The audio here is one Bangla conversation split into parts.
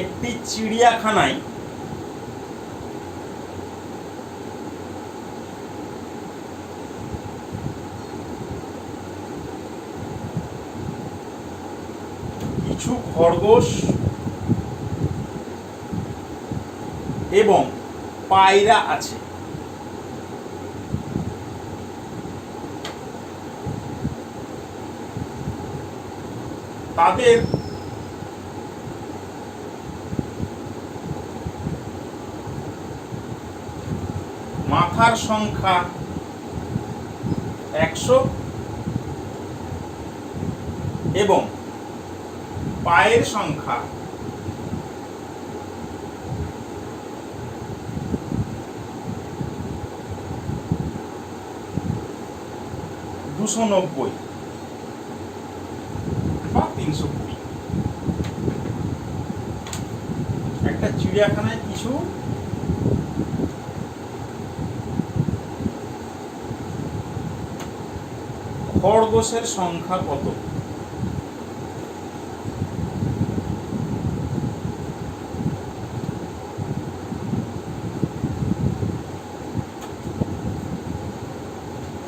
একটি চিড়িয়াখানায় কিছু খরগোশ এবং পায়রা আছে। তাদের মাথার সংখ্যা 100 এবং পায়ের সংখ্যা 290 বা 320। একটা চিড়িয়াখানায় কিছু খরগোশের সংখ্যা কত?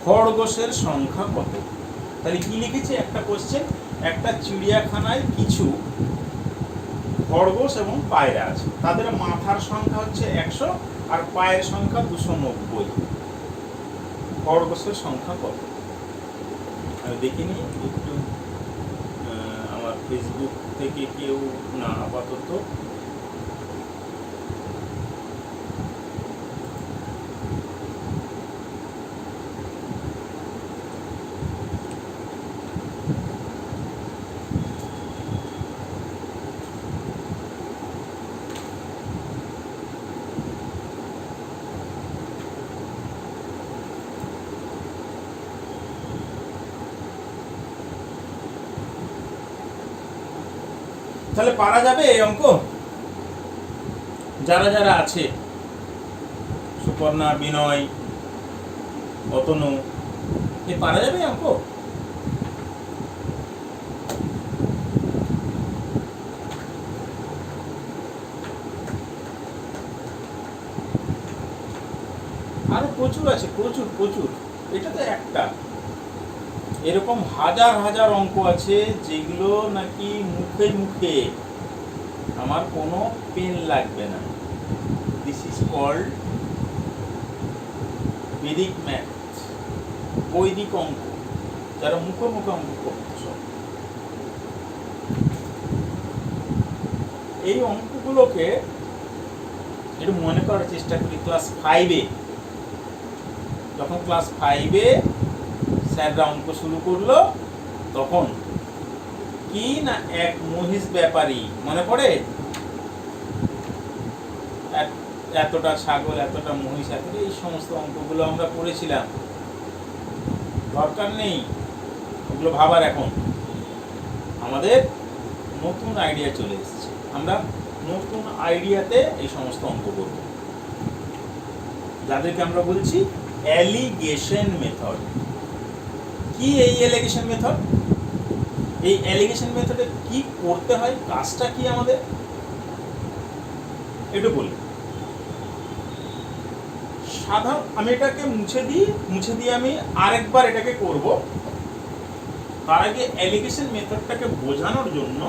খরগোশের সংখ্যা কত? তাহলে কি লিখেছে একটা কোশ্চেন, একটা চিড়িয়াখানায় কিছু খরগোশ এবং পায়রা আছে, তাদের মাথার সংখ্যা হচ্ছে 100 আর পায়ের সংখ্যা 290। খরগোশের সংখ্যা কত? আমি দেখিনি একটু, আমার ফেসবুক থেকে কেউ না আপাতত। তাহলে পারা যাবে এই অঙ্ক? যারা যারা আছে, সুপর্ণা, বিনয়, অতনু, এ পারা যাবে অঙ্ক? আরো প্রচুর আছে, প্রচুর প্রচুর। এটা তো একটা, এরকম হাজার হাজার অঙ্ক আছে যেগুলো নাকি মুখে মুখে, আমার কোনো পেন লাগবে না। দিস ইজ কল্ড বৈদিক ম্যাথ, বৈদিক অঙ্ক, যারা মুখে মুখে অঙ্ক করতে সব। এই অঙ্কগুলোকে একটু মনে করার চেষ্টা করি। ক্লাস 5-এ, যখন ক্লাস 5-এ স্যাররা অঙ্ক শুরু করলো, তখন কি না এক মহিষ ব্যাপারী, মনে পড়ে? এতটা ছাগল, এতটা মহিষ, এতটা, এই সমস্ত অঙ্কগুলো আমরা পড়েছিলাম। দরকার নেই ওগুলো ভাবার। এখন আমাদের নতুন আইডিয়া চলে এসেছে, আমরা নতুন আইডিয়াতে এই সমস্ত অঙ্ক করব, যাদেরকে আমরা বলছি এলিগেশন মেথড। কি এই এলিগেশন মেথড? এই এলিগেশন মেথডে কি করতে হয়, কাজটা কি আমাদের, একটু বলি। সাধারণ, আমি এটাকে মুছে দিয়ে আমি আরেকবার এটাকে করব। তার আগে এলিগেশন মেথডটাকে বোঝানোর জন্য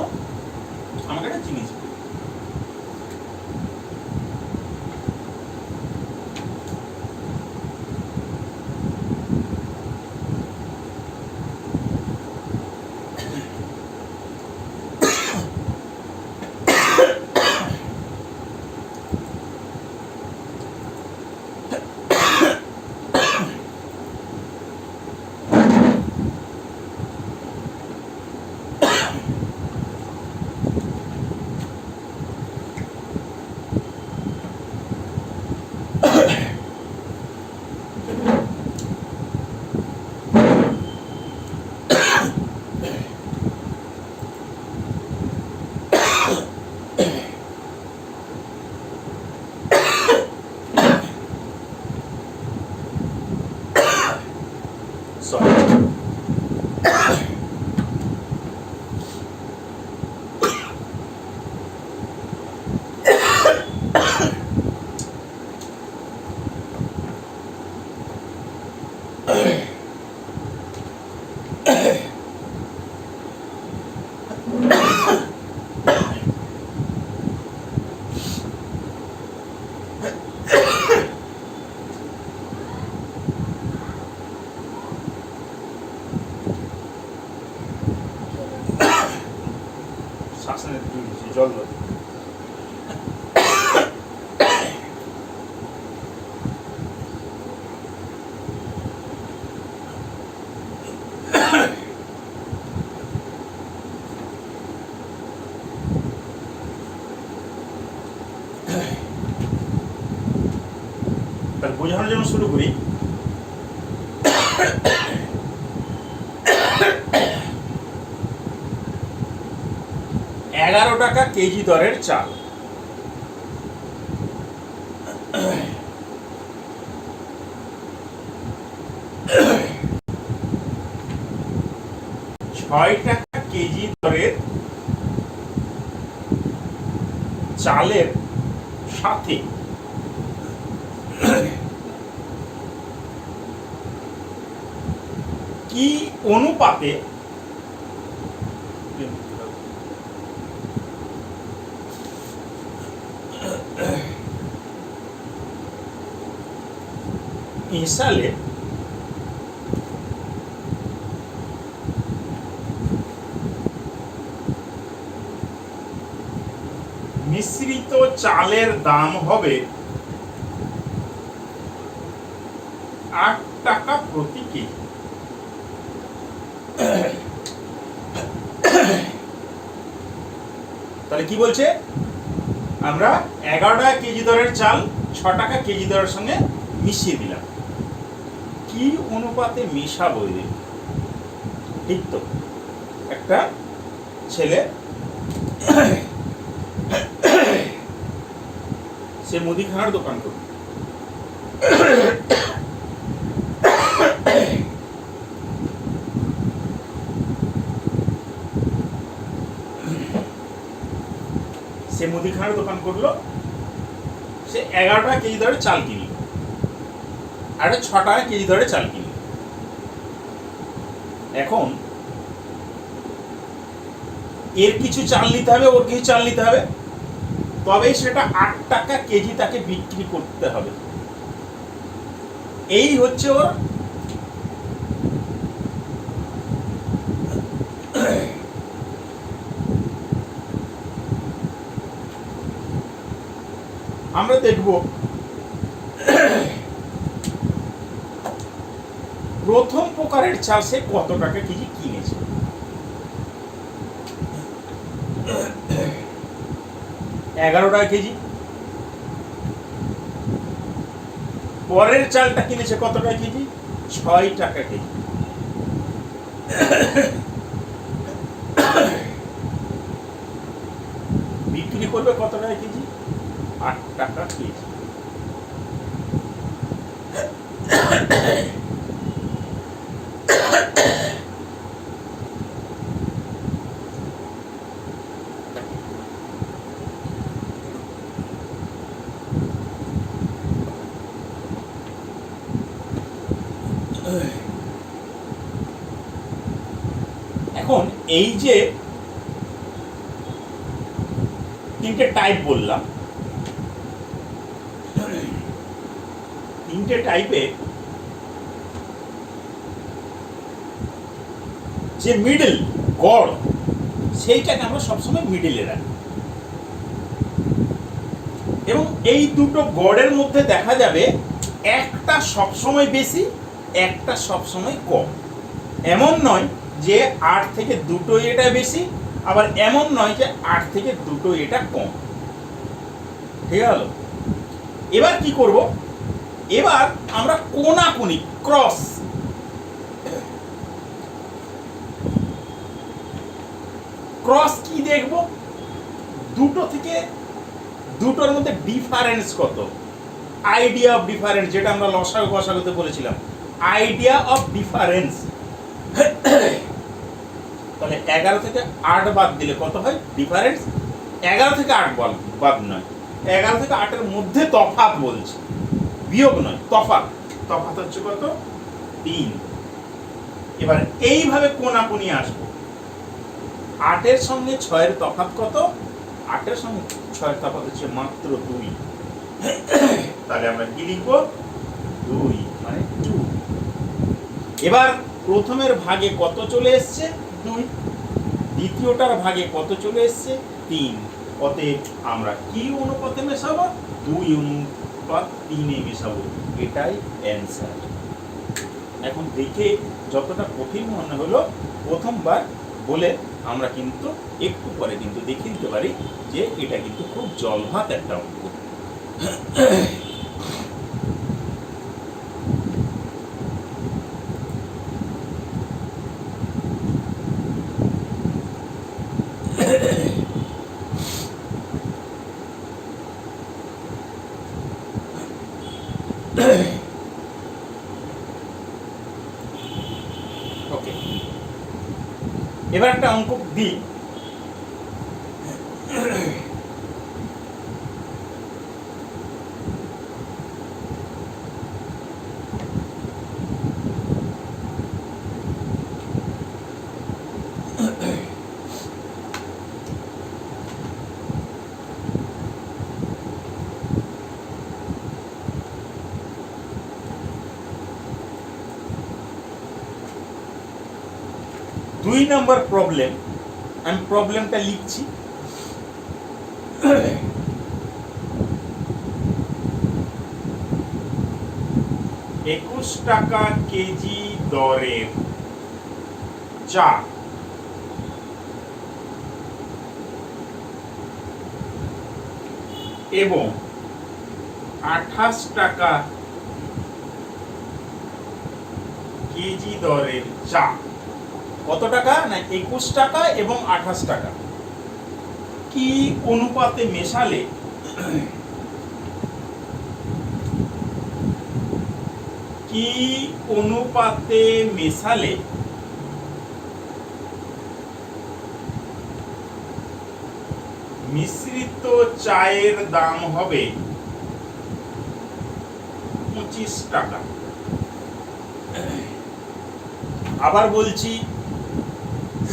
আমাকে একটা জিনিস, জল দাও। বোঝানোর জন্য শুরু করি। 11 টাকা কেজি দরের চাল, ছয় টাকা কেজি দরের চালের সাথে কি অনুপাতে মিশালে মিশ্রিত চালের দাম হবে 8 টাকা প্রতি কেজি। তাহলে কি বলছে, আমরা 11 টাকা কেজি দরের চাল 6 টাকা কেজি দরের সঙ্গে মিশিয়ে দিলাম। কি অনুপাতে মিশাবো? ঠিক তো, একটা ছেলে সে মুদিখানার দোকান করবে, সে মুদিখানার দোকান করলো, সে 11 টাকা কেজি দরে চাল কিনল, আর 6 টাকা কেজি দরে চাল কিনল। এখন এর কিছু চাল নিতে হবে, ওর কিছু চাল নিতে হবে, তবে সেটা 8 টাকা কেজি তাকে বিক্রি করতে হবে। এই হচ্ছে ওর আমরা দেখব প্রথম প্রকারের চাল সে কত টাকা কেজি কিনেছে। 11 টাকা কেজি। পরের চালটা কিনেছে কত টাকা কেজি? 6 টাকা কেজি। বিক্রি করবে কত টাকা কেজি? 8 টাকা কেজি। এখন এই যে তিনটে টাইপ বললাম, তিনটে টাইপে যে মিডল গড়, সেইটাকে আমরা সবসময় মিডলে রাখি, এবং এই দুটো গড়ের মধ্যে দেখা যাবে একটা সবসময় বেশি, একটা সবসময় কম। এমন নয় যে 8 থেকে দুটোই এটা বেশি, আবার এমন নয় যে 8 থেকে দুটো এটা কম। ঠিক হলো? এবার কি করব? এবার আমরা কোনাকুনি ক্রস, ক্রস কি দেখব? দুটো থেকে দুটোর মধ্যে ডিফারেন্স কত, আইডিয়া অফ ডিফারেন্স, যেটা আমরা লসাগু গসাগুতে বলেছিলাম, আইডিয়া অফ ডিফারেন্স। তাহলে 11 থেকে 8 বাদ দিলে কত হয় ডিফারেন্স? 11 থেকে 8 বাদ নয়, 11 থেকে 8 এর মধ্যে তফাৎ বলছে, বিয়োগ নয়, তফাৎ। তফাৎ হচ্ছে কত? 3। এবার এইভাবে কোনাকুনি আসবো। 8 এর সঙ্গে 6 এর তফাৎ কত? 8 এর সঙ্গে 6 এর তফাৎ হচ্ছে মাত্র 2। তাহলে আমরা কি লিখবো? 2 মানে 2। এবার প্রথমের ভাগে কত চলে এসছে? 2। দ্বিতীয়টার ভাগে কত চলে এসছে? 3। অতএব আমরা কি অনুপাতে মেশাবো? 2:3 মেশাবো। এটাই অ্যান্সার। এখন দেখে যতটা কঠিন মনে হলো প্রথমবার বলে, আমরা কিন্তু একটু পরে কিন্তু দেখিয়ে দিতে পারি যে এটা কিন্তু খুব জলভাত একটা অঙ্ক। ওকে, এবার একটা অঙ্ক দিই। দুই নম্বর প্রবলেম, আমি প্রবলেমটা লিখছি। টাকা কেজি দরের চা এবং 28 টাকা কেজি দরের চা। কত টাকা? না 21 টাকা এবং 28 টাকা। কি অনুপাতে মেশালে মিশ্রিত চায়ের দাম হবে 25 টাকা। আবার বলছি,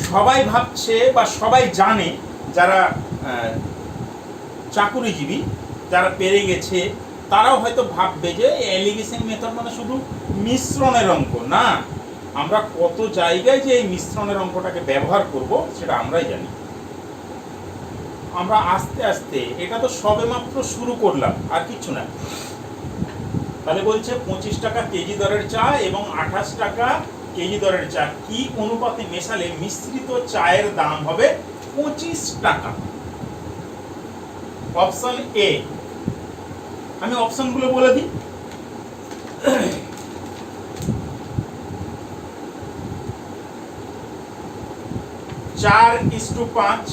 সবাই ভাবছে বা সবাই জানে, যারা চাকুরিজীবী, যারা পেরে গেছে, তারাও হয়তো ভাববে যে এলিগেশন মেথড মানে শুধু মিশ্রণের অঙ্ক না। আমরা কত জায়গায় যে এই মিশ্রণের অঙ্কটাকে ব্যবহার করব সেটা আমরাই জানি। আমরা আস্তে আস্তে, এটা তো সবেমাত্র শুরু করলাম, আর কিছু না। তাহলে বলছে 25 টাকা কেজি দরের চা এবং 28 টাকা কেজি দরের চা কি অনুপাতে মেশালে মিশ্রিত চায়ের দাম হবে 25 টাকা। অপশন এ, আমি অপশনগুলো বলে দিই। 4:5,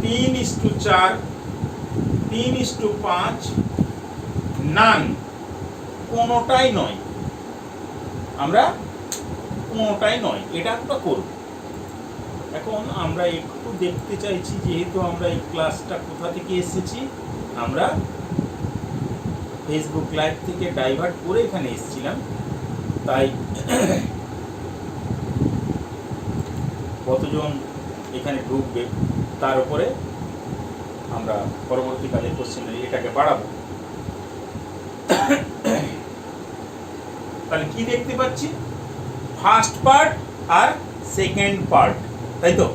3:4, 3:5, নান কোনোটাই নয়। আমরা কোনোটাই নয়, এটা একটা করব। এখন আমরা একটু দেখতে চাইছি, যেহেতু আমরা এই ক্লাসটা কোথা থেকে এসেছি, আমরা ফেসবুক লাইভ থেকে ডাইভার্ট করে এখানে এসেছিলাম, তাই কতজন এখানে ঢুকবে তার উপরে আমরা পরবর্তীকালে কোশ্চেনের এটাকে বাড়াবো। তাহলে কি দেখতে পাচ্ছি? ফার্স্ট পার্ট আর সেকেন্ড পার্ট, তাই তো?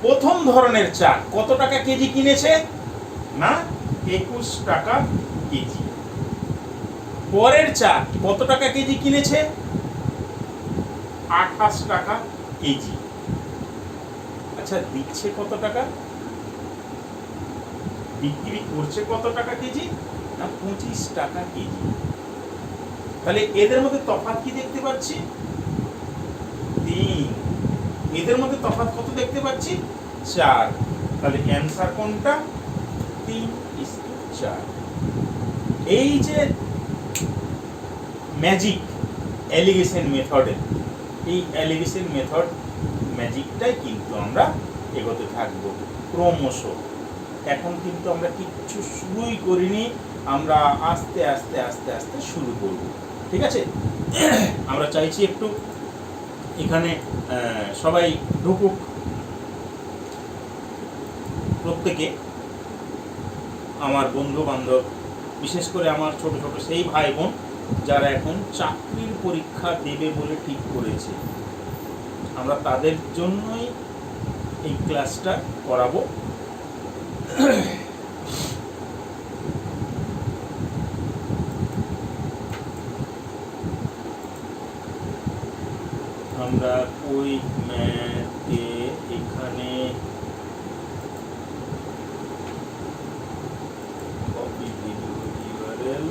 প্রথম ধরনের চা কত টাকা কেজি কিনেছে? না 21 টাকা কেজি। পরের চা কত টাকা কেজি কিনেছে? 28 টাকা কেজি। আচ্ছা, দিচ্ছে কত টাকা? বিক্রি করছে কত টাকা কেজি? না 25 টাকা কেজি। তাহলে এদের মধ্যে তফাৎ কি দেখতে পাচ্ছি? 3। এদের মধ্যে তফাৎ কত দেখতে পাচ্ছি? 4। তাহলে অ্যান্সার কোনটা? 3:4। এই যে ম্যাজিক এলিগেশন মেথডের, এই এলিগেশন মেথড ম্যাজিকটাই কিন্তু আমরা এগোতে থাকবো ক্রমশ। এখন কিন্তু আমরা কিচ্ছু শুরুই করিনি, আমরা আস্তে আস্তে আস্তে আস্তে শুরু করব। ঠিক আছে? আমরা চাইছি একটু এখানে সবাই ঢুকুক, প্রত্যেকে, আমার বন্ধু বান্ধব, বিশেষ করে আমার ছোট ছোট সেই ভাই বোন যারা এখন চাকরির পরীক্ষা দেবে বলে ঠিক করেছে, আমরা তাদের জন্যই এই ক্লাসটা করাবো। আমরা ওই ম্যাথে এখানে কপি ভিডিও ইউআরএল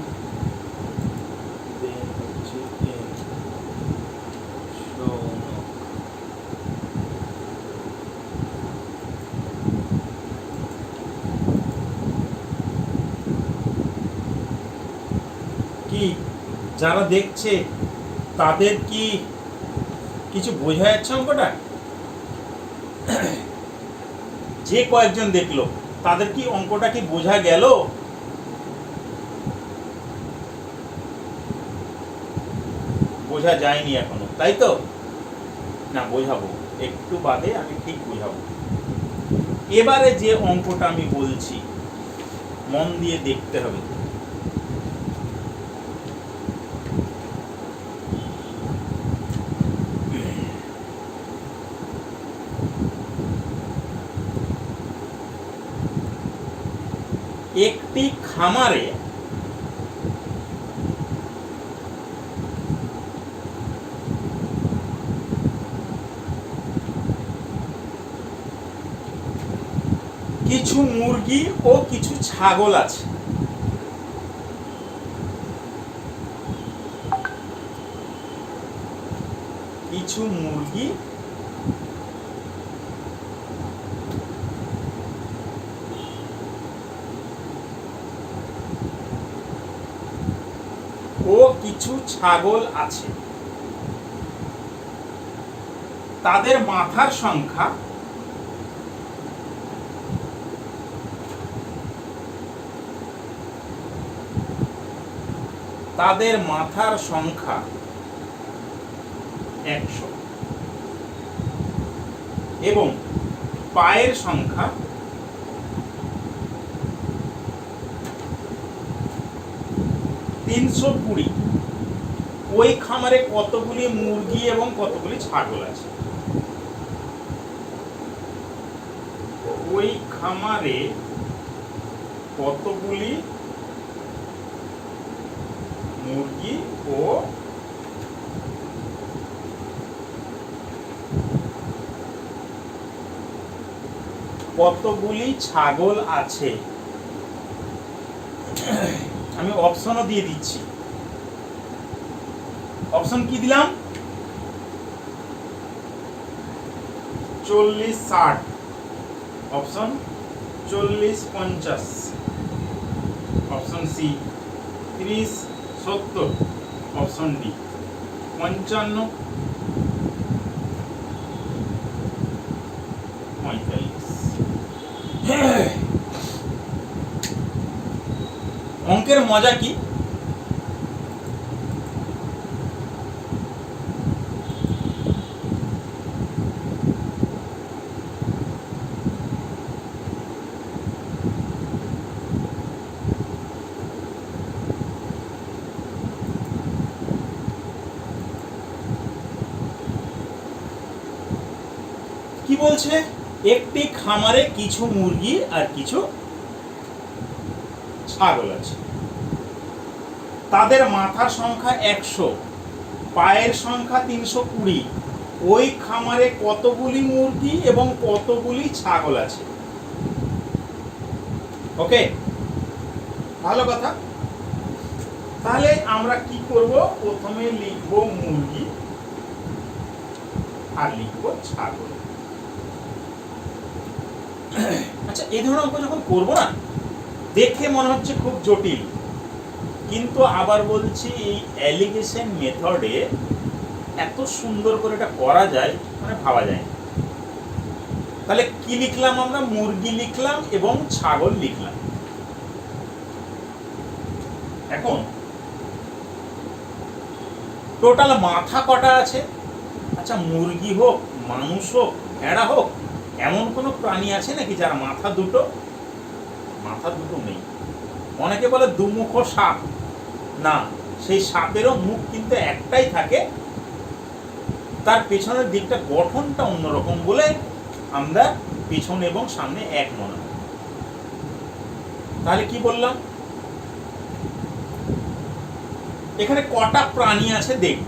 দেন হচ্ছে কি যারা দেখছে তাদের কি কিছু বোঝা যাচ্ছে অঙ্কটা? যে কয়েকজন দেখলো তাদের কি অঙ্কটা কি বোঝা গেল? বোঝা যায়নি এখনো, তাই তো? না, বোঝাবো একটু বাদে, আমি ঠিক বোঝাবো। এবারে যে অঙ্কটা আমি বলছি মন দিয়ে দেখতে হবে। একটি খামারে কিছু মুরগি ও কিছু ছাগল আছে। কিছু মুরগি ও কিছু ছাগল আছে। তাদের মাথার সংখ্যা তাদের মাথার সংখ্যা 100 এবং পায়ের সংখ্যা 320। ওই খামারে কতগুলি মুরগি এবং কতগুলি ছাগল আছে? ওই খামারে কতগুলি মুরগি ও কতগুলি ছাগল আছে? আমি অপশনও দিয়ে দিচ্ছি। অপশন কি দিলাম? 40-60, option 40-50, option C 30-70, option D 55-45। অঙ্কের মজা কি? কি বলছে? একটি খামারে কিছু মুরগি আর কিছু ছাগল আছে। তাদের মাথার সংখ্যা 100, পায়ের সংখ্যা 320। ওই খামারে কতগুলি মুরগি এবং কতগুলি ছাগল আছে? ওকে, ভালো কথা। তাহলে আমরা কি করব? প্রথমে লিখব মুরগি আর লিখব ছাগল। আচ্ছা, এই ধরনের অঙ্ক যখন করবো না, দেখে মনে হচ্ছে খুব জটিল, কিন্তু আবার বলছি এই অ্যালিগেশন মেথডে এত সুন্দর করে এটা করা যায় মানে ভাবা যায়। তাহলে কি লিখলাম আমরা? মুরগি লিখলাম এবং ছাগল লিখলাম। এখন টোটাল মাথা কটা আছে? আচ্ছা, মুরগি হোক, মানুষ হোক, ভেড়া হোক, এমন কোনো প্রাণী আছে নাকি যার মাথা দুটো? মাথা দুটো নেই। অনেকে বলে দুমুখ সাপ, না, সেই সাপেরও মুখ কিন্তু একটাই থাকে, তার পেছনের দিকটা গঠনটা অন্যরকম বলে আমরা পিছনে এবং সামনে এক মনে হয়। তাহলে কি বললাম, এখানে কটা প্রাণী আছে দেখব।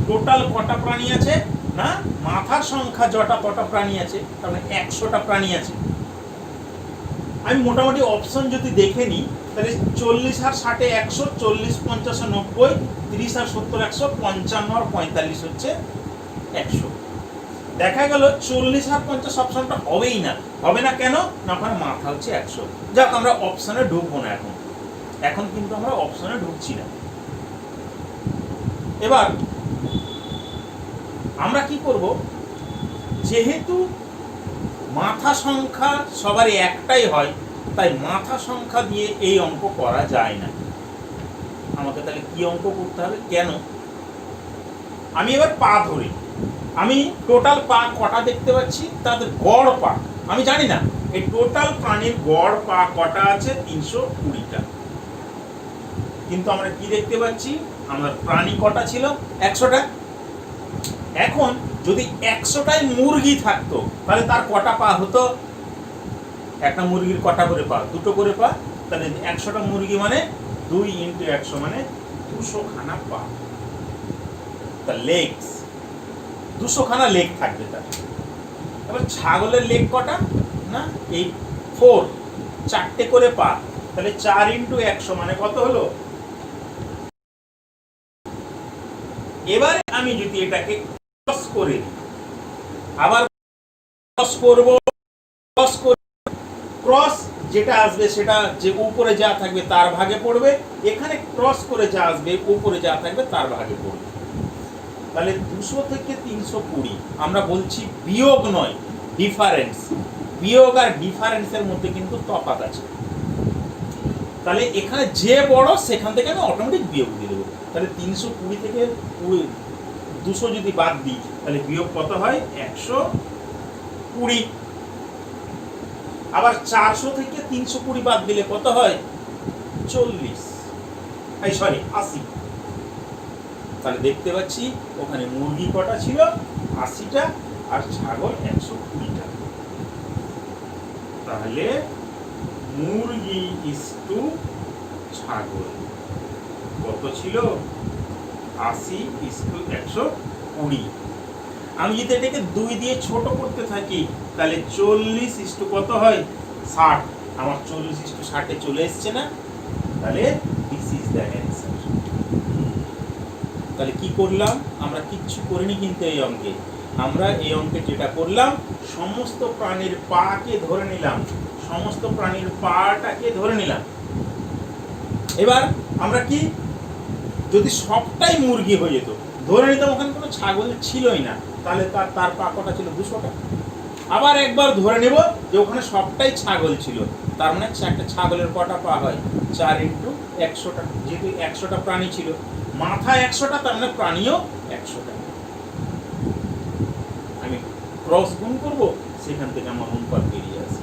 টোটাল কটা প্রাণী আছে না, মাথার সংখ্যা যটা তটা প্রাণী আছে, তার মানে 100টা প্রাণী আছে। আমি মোটামুটি অপশন যদি দেখে নিই, তাহলে 40 আর 60 100, 40 50 90, 30 আর 70 100, 55 আর 45 হচ্ছে 100। দেখা গেল 40 আর 50 অপশনটা হবেই না। হবে না কেন না, ওখানে মাথা হচ্ছে 100। যাক, আমরা অপশনে ঢুকবো না এখন, এখন কিন্তু আমরা অপশনে ঢুকছি না। এবার আমরা কি করব, যেহেতু মাথা সংখ্যা সবারই একটাই হয়, তাই মাথা সংখ্যা দিয়ে এই অঙ্ক করা যায় না। আমাকে তাহলে কি অঙ্ক করতে হবে, কেন? আমি এবার পা ধরি, আমি টোটাল পা কটা দেখতে পাচ্ছি, তাদের গড় পা আমি জানি না। এই টোটাল প্রাণীর গড় পা কটা আছে, 320টা। কিন্তু আমরা কি দেখতে পাচ্ছি, আমার প্রাণী কটা ছিল, 100টা। এখন যদি 100টাই মুরগি থাকতো, তাহলে তার কটা পা হতো? একটা মুরগির কটা করে পা? 2টো করে পা। তাহলে 100টা মুরগি মানে 2 × 100 মানে 200 খানা পা। তা লেগস, 200 খানা লেগ থাকবে তার। এবার ছাগলের লেগ কটা না, এই 4, 4টে করে পা। তাহলে 4 × 100 মানে কত হলো? এবারে আমি যদি এটাকে ক্রস করে আবার ক্রস করব, ক্রস যেটা আসবে সেটা যে উপরে যা থাকবে তার ভাগে পড়বে, এখানে ক্রস করে যা আসবে উপরে যা থাকবে তার ভাগে পড়বে। তাহলে 200 থেকে 320 আমরা বলছি বিয়োগ নয়, ডিফারেন্স। বিয়োগ আর ডিফারেন্সের মধ্যে কিন্তু তফাৎ আছে। তাহলে এখানে যে বড় সেখান থেকে আমি অটোমেটিক বিয়োগ দিয়ে দেবো। তাহলে 320 থেকে 200 যদি বাদ দিই, তাহলে বিয়োগ কত হয়? 120। আবার 400 থেকে 320 বাদ দিলে কত হয়? 40, 80। তাহলে দেখতে পাচ্ছি ওখানে মুরগি কটা ছিল? 80টা, আর ছাগল 120টা। তাহলে মুরগি ইস্টু ছাগল কত ছিল? 80:120। আমি যদি এটাকে 2 দিয়ে ছোট করতে থাকি, তাহলে 40 কত হয়? 60। আমার 40:60 চলে এসছে না? তাহলে দিস ইজ দ্য অ্যান্সার। তাহলে কি করলাম আমরা? কিচ্ছু করিনি কিন্তু এই অঙ্কে। আমরা এই অঙ্কে যেটা করলাম, সমস্ত প্রাণীর পাকে ধরে নিলাম, সমস্ত প্রাণীর পাটাকে ধরে নিলাম। এবার আমরা কি, যদি সবটাই মুরগি হয়ে যেত, ধরে নিতাম ওখানে কোনো ছাগল ছিলই না, তাহলে তার পা কটা ছিল? 200টা। আবার একবার ধরে নেব যে ওখানে সবটাই ছাগল ছিল, তার মানে একটা ছাগলের কটা পা হয়? 4 × 100টা। যেহেতু 100টা প্রাণী ছিল, মাথা 100টা, তার মানে প্রাণীও 100টা। আমি ক্রস গুণ করব, সেখান থেকে আমার অনুপাত বেরিয়ে আসে।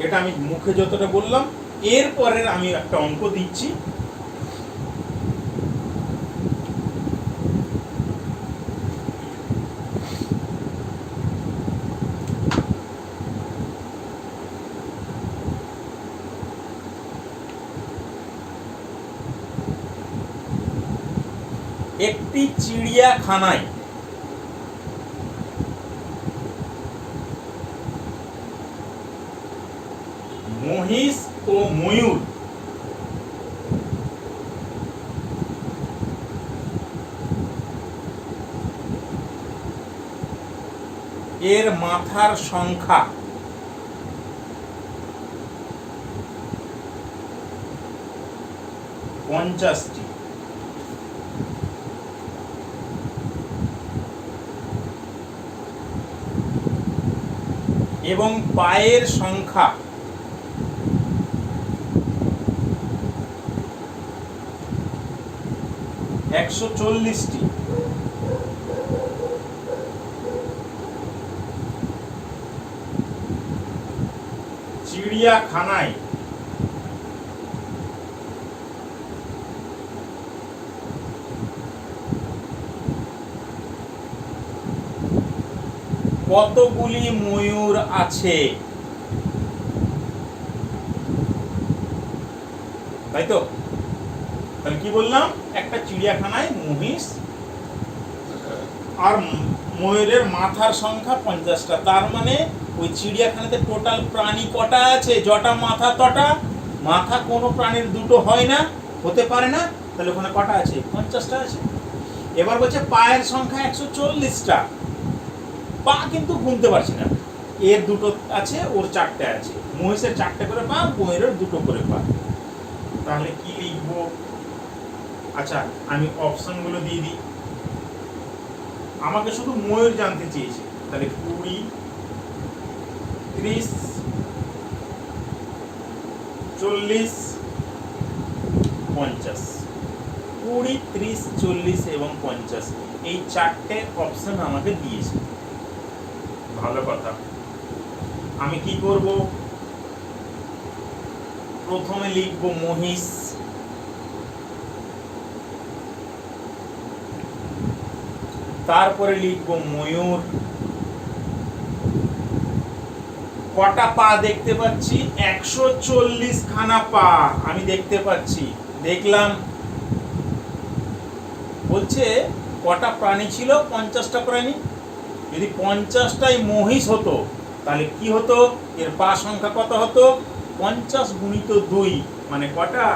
এটা আমি মুখে যতটা বললাম। এরপরের আমি একটা অঙ্ক দিচ্ছি। একটি চিড়িয়াখানায় মহিষ ও ময়ূর এর মাথার সংখ্যা 50টি এবং পায়ের সংখ্যা 140টি। চিড়িয়াখানায় কতগুলি ময়ূর আছে, তাই তো? তাহলে কি বললাম, একটা চিড়িয়াখানায় মহিষ আর ময়ূরের মাথার সংখ্যা 50টা। তার মানে ওই চিড়িয়াখানাতে টোটাল প্রাণী কটা আছে? যটা মাথা তটা। মাথা কোনো প্রাণীর দুটো হয় না, হতে পারে না, তাহলে ওখানে কটা আছে? 50টা আছে। এবার বলছে পায়ের সংখ্যা 140টা। পা কিন্তু গুনতে পারছি না, এর দুটো আছে, ওর 4টে আছে। মহিষের 4টে করে পা, ময়ূরের 2টো করে পা। তাহলে কি লিখবো? আচ্ছা, আমি অপশনগুলো দিয়ে দিই। আমাকে শুধু ময়ূর জানতে চেয়েছে, তাহলে 20, 30, 40, 50। 20, 30, 40 এবং 50, এই 4টে অপশন আমাকে দিয়েছে। ভালো কথা। আমি কি করব? প্রথমে লিখব মহিষ, তারপরে লিখব ময়ূর। কটা পা দেখতে পাচ্ছি? 140 খানা পা আমি দেখতে পাচ্ছি। দেখলাম। বলছে কটা প্রাণী ছিল? 50টা প্রাণী। যদি 50টাই মহিষ হতো তাহলে কি হতো? এর পা সংখ্যা কত হতো? 50 গুণিত 2, মানে কটা?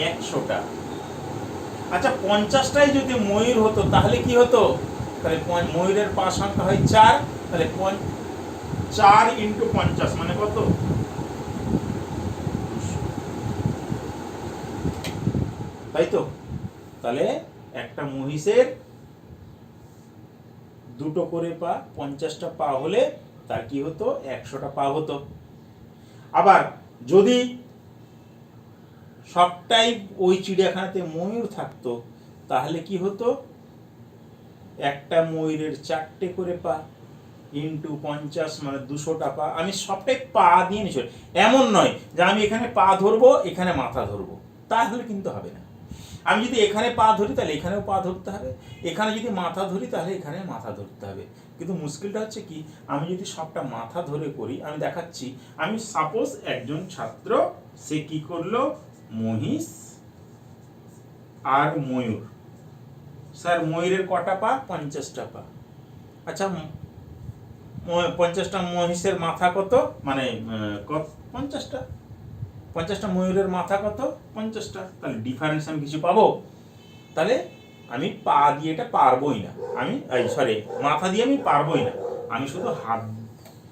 100টা। আচ্ছা, 50টাই যদি ময়ূর হতো তাহলে কি হতো? তাহলে ময়ূরের পা সংখ্যা হয় 4, তাহলে 4 × 50 মানে কত? তাই তো? তাহলে একটা মহিষের 2টো করে পা, 50টা পা হলে তার কি হতো? 100টা পা হতো। আবার যদি সবটাই ওই চিড়িয়াখানাতে ময়ূর থাকতো তাহলে কি হতো? একটা ময়ূরের 4টে করে পা ইন্টু 50 মানে 200টা পা। আমি সবটাই পা দিয়ে নিচ্ছি, এমন নয় যে আমি এখানে পা ধরবো, এখানে মাথা ধরবো, তাহলে কিন্তু হবে না। আমি যদি এখানে পা ধরি তাহলে এখানেও পা ধরতে হবে, এখানে যদি মাথা ধরি তাহলে এখানে মাথা ধরতে হবে। কিন্তু মুশকিলটা হচ্ছে কি, আমি যদি সবটা মাথা ধরে করি, আমি দেখাচ্ছি। আমি সাপোজ একজন ছাত্র, সে কি করলো? মহিষ আর ময়ূর। স্যার ময়ূরের কটা পা? 50টা পা। আচ্ছা, 50টা মহিষের মাথা কত? মানে 50টা। 50টা ময়ূরের মাথা কত? 50টা। তাহলে ডিফারেন্স আমি কিছু পাবো? তাহলে আমি পা দিয়ে এটা পারবোই না। আমি সরি, মাথা দিয়ে আমি পারবোই না। আমি শুধু হাত,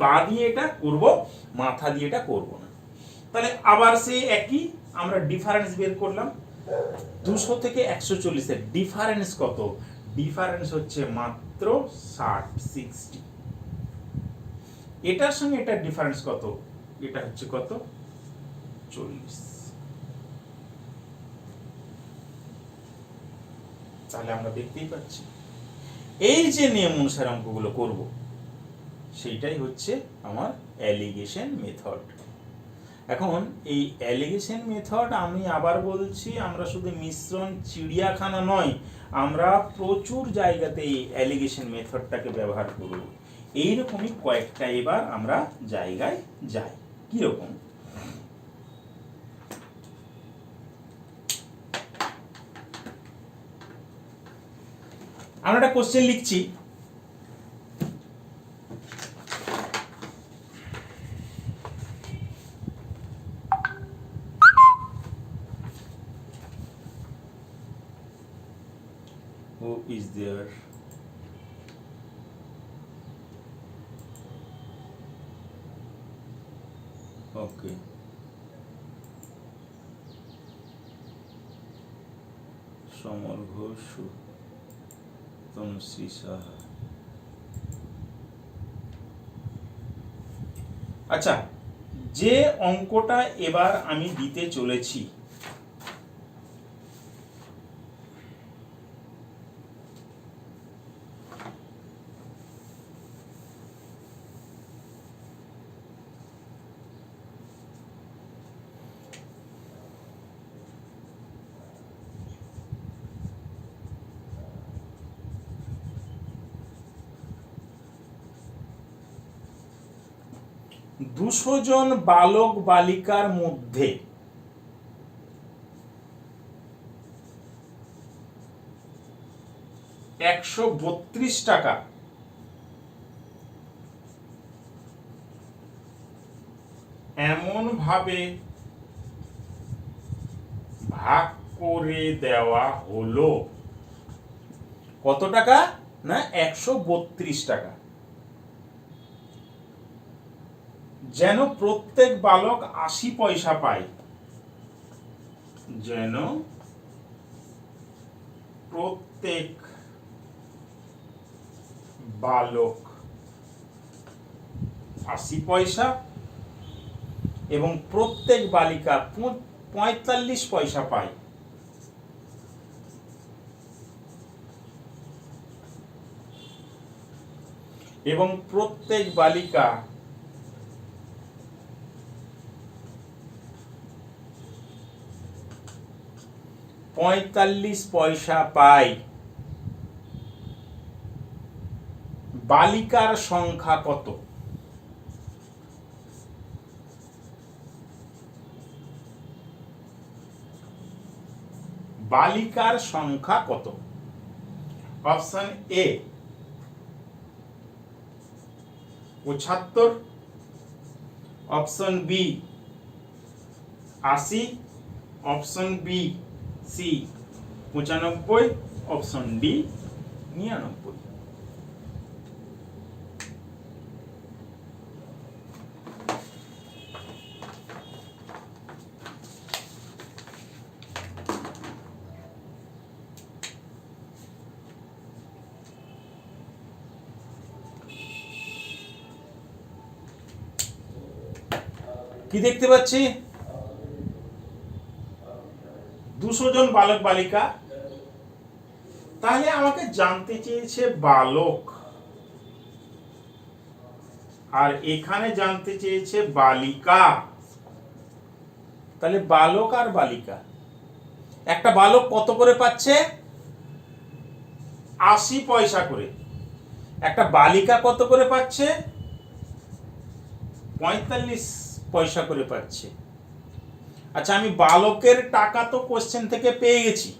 পা দিয়ে এটা করব, মাথা দিয়ে এটা করব না। তাহলে আবার সেই একই, আমরা ডিফারেন্স বের করলাম। 200 থেকে 140 এর ডিফারেন্স কত? ডিফারেন্স হচ্ছে মাত্র 60। এটার সঙ্গে এটার ডিফারেন্স কত? এটা হচ্ছে কত? 40। তাহলে আমরা দেখতেই পাচ্ছি এই যে নিয়ম অনুসারে অঙ্কগুলো করব, সেইটাই হচ্ছে আমার অ্যালিগেশন মেথড। এখন এই অ্যালিগেশন মেথড, আমি আবার বলছি, আমরা শুধু মিশ্রণ চিড়িয়াখানা নয়, আমরা প্রচুর জায়গাতে এই অ্যালিগেশন মেথডটাকে ব্যবহার করব। এইরকমই কয়েকটা এবার আমরা জায়গায় যাই। কিরকম? আমরা একটা কোশ্চেন লিখছি। Who is there? Okay. সমর ঘোষ, তনুশ্রী সাহা। আচ্ছা, যে অঙ্কটা এবার আমি দিতে চলেছি, 200 জন বালক বালিকার মধ্যে 132 টাকা এমন ভাবে ভাগ করে দেওয়া হলো। কত টাকা? না 132 টাকা। যেন প্রত্যেক বালক 80 পয়সা পায়। যেন প্রত্যেক বালক 80 পয়সা এবং প্রত্যেক বালিকা 45 পয়সা পায়। এবং প্রত্যেক বালিকা 45 পয়সা পায়। বালিকার সংখ্যা কত? বালিকার সংখ্যা কত? Option A 75, option B 80, option B C 95, option D 99। কি দেখতে পাচ্ছি? 200 জন বালক বালিকা। তাহলে আমাকে জানতে চেয়েছে বালক, আর এখানে জানতে চেয়েছে বালিকা। তাহলে বালক আর বালিকা, একটা বালক কত করে পাচ্ছে? 80 পয়সা করে। একটা বালিকা কত করে পাচ্ছে? 45 পয়সা করে পাচ্ছে। আচ্ছা, আমি বালকের টাকা তো কোশ্চেন থেকে পেয়ে গেছি,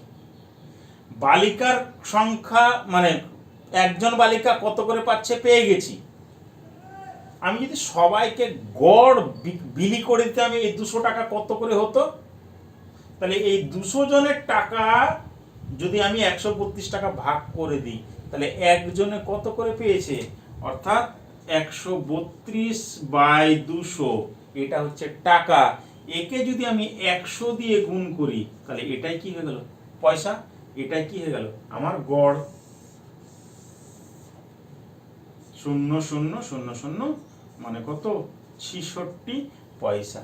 বালিকার সংখ্যা মানে একজন বালিকা কত করে পাচ্ছে পেয়ে গেছি। আমি যদি সবাইকে গড় বিলি করে দিতে, আমি এই 200 টাকা কত করে হতো? তাহলে এই 200 জনের টাকা যদি আমি 132 টাকা ভাগ করে দিই, তাহলে একজনে কত করে পেয়েছে? অর্থাৎ 132/200, এটা হচ্ছে টাকা। একে যদি আমি 100 দিয়ে গুণ করি, তাহলে এটাই কি হয়ে গেল? পয়সা। এটাই কি হয়ে গেল? আমার গড়। 0000 মানে কত? 66 পয়সা।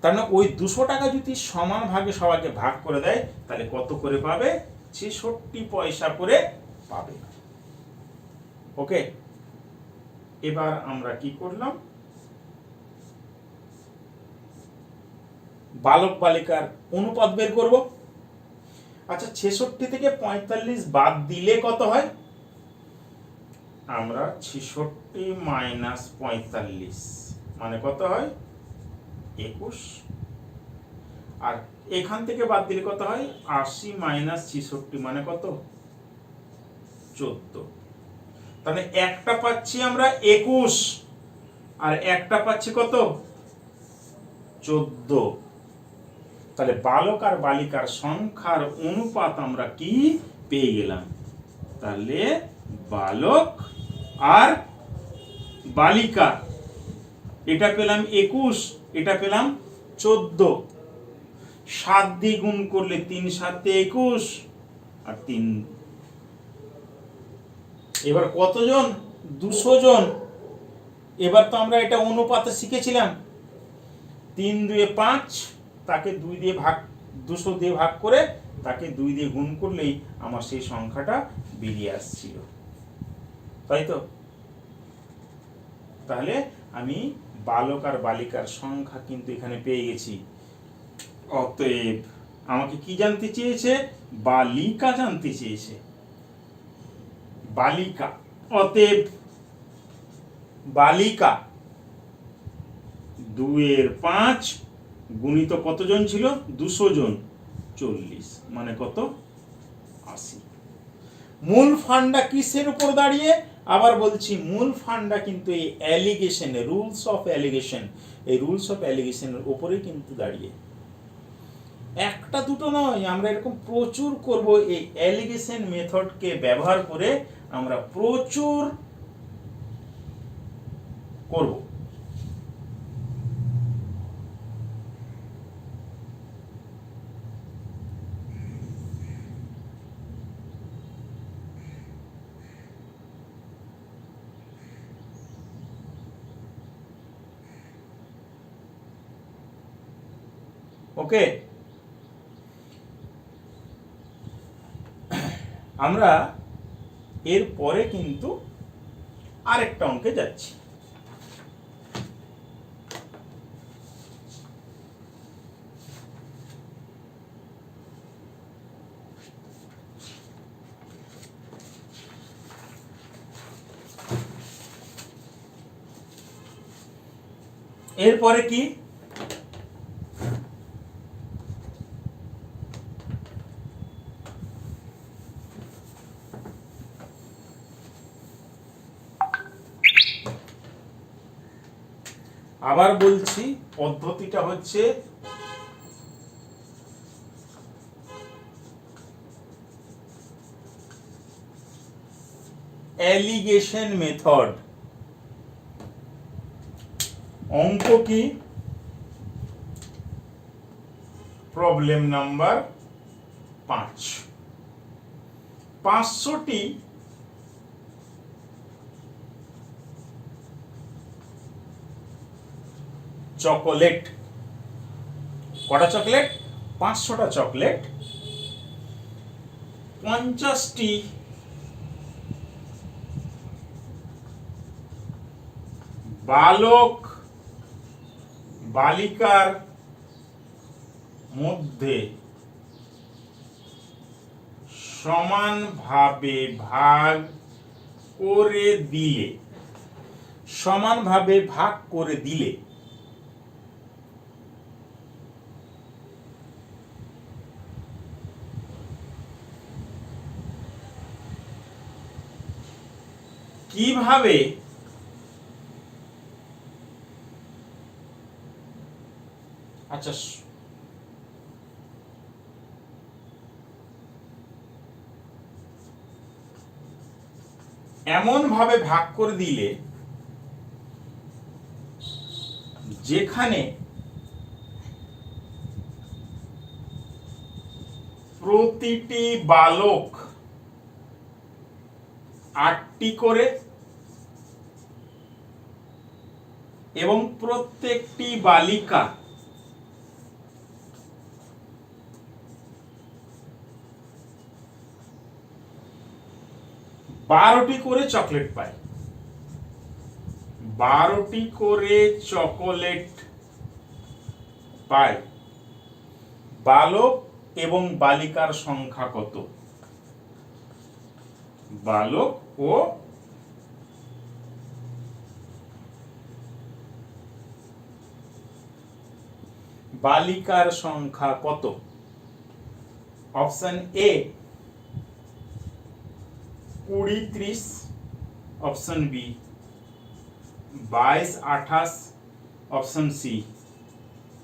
তার মানে ওই 200 টাকা যদি সমান ভাগে সবাইকে ভাগ করে দেয়, তাহলে কত করে পাবে? 66 পয়সা করে পাবে। ওকে, এবার আমরা কি করলাম? বালক বালিকার অনুপাত বের করব। আচ্ছা, 66 থেকে 45 বাদ দিলে কত হয়? আমরা 66 মাইনাস 45 মানে কত হয়? 21। আর এখান থেকে বাদ দিলে কত হয়? 80 মাইনাস 66 মানে কত? 14। তাহলে একটা পাচ্ছি আমরা 21, আর একটা পাচ্ছি কত? 14। তাহলে বালক আর বালিকার সংখ্যার অনুপাত আমরা কি পেয়ে গেলাম? তাহলে বালক আর বালিকা, এটা পেলাম 21, এটা পেলাম 14। 7 দিয়ে গুণ করলে 3 7 21 আর 3। এবার কতজন? 200 জন। এবার তো আমরা এটা অনুপাতে শিখেছিলাম, 3 2 5, তাকে 2 দিয়ে ভাগ, 200 দিয়ে ভাগ করে তাকে 2 দিয়ে গুণ করলেই আমার সেই সংখ্যাটা বেরিয়ে আসছিল, তাই তো? তাহলে আমি বালক আর বালিকার সংখ্যা কিন্তু এখানে পেয়ে গেছি। অতএব আমাকে কি জানতে চেয়েছে? বালিকা জানতে চেয়েছে, বালিকা। অতএব বালিকা 2 এর 5 গুণিত কতজন ছিল? 200 জন, 40 মানে কত? 80। মূল ফান্ডা কিসের উপর দাঁড়িয়ে? আবার বলছি, মূল ফান্ডা কিন্তু এই অ্যালিগেশন, রুলস অফ অ্যালিগেশন, এই রুলস অফ অ্যালিগেশনের উপরেই কিন্তু দাঁড়িয়ে। একটা দুটো নয়, আমরা এরকম প্রচুর করব। এই অ্যালিগেশন মেথডকে ব্যবহার করে আমরা প্রচুর করব। ওকে, আমরা এর পরে কিন্তু আরেকটা অঙ্কে যাচ্ছি। এরপরে কি? আবার বলছি, পদ্ধতিটা হচ্ছে অ্যালিগেশন মেথড। অঙ্ক কি? Problem number 5। 500টি চকোলেট। কটা চকলেট? 500টা চকলেট। 50টি বালক বালিকার মধ্যে সমানভাবে ভাগ করে দিলে, সমানভাবে ভাগ করে দিলে কিভাবে আচ্ছা এমন ভাবে ভাগ করে দিলে যেখানে প্রতিটি বালক 8টি করে এবং প্রত্যেকটি বালিকা 12টি করে চকলেট পায়। 12টি করে চকোলেট পায়। বালক এবং বালিকার সংখ্যা কত? বালক ও বালিকার সংখ্যা কত? Option A 20, 30, option B 22, 28, option C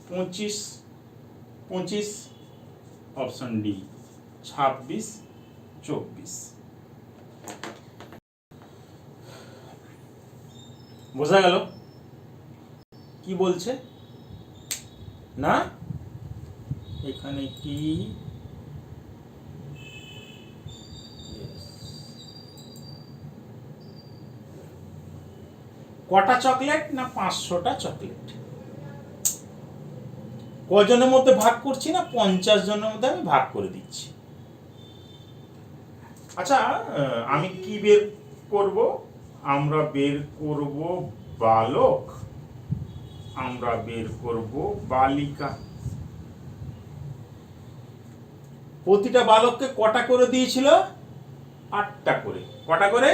25, 25, option D 26, 24। বোঝা গেল কি বলছে না? এখানে কি কটা চকলেট? না 500টা চকলেট। কজনের মধ্যে ভাগ করছি? না 50 জনের মধ্যে আমি ভাগ করে দিচ্ছি। আচ্ছা, আমি কি বের করব? আমরা বের করব বালক, আমরা বের করব বালিকা। প্রতিটা বালককে কটা করে দিয়েছিল? 8টা করে। কটা করে?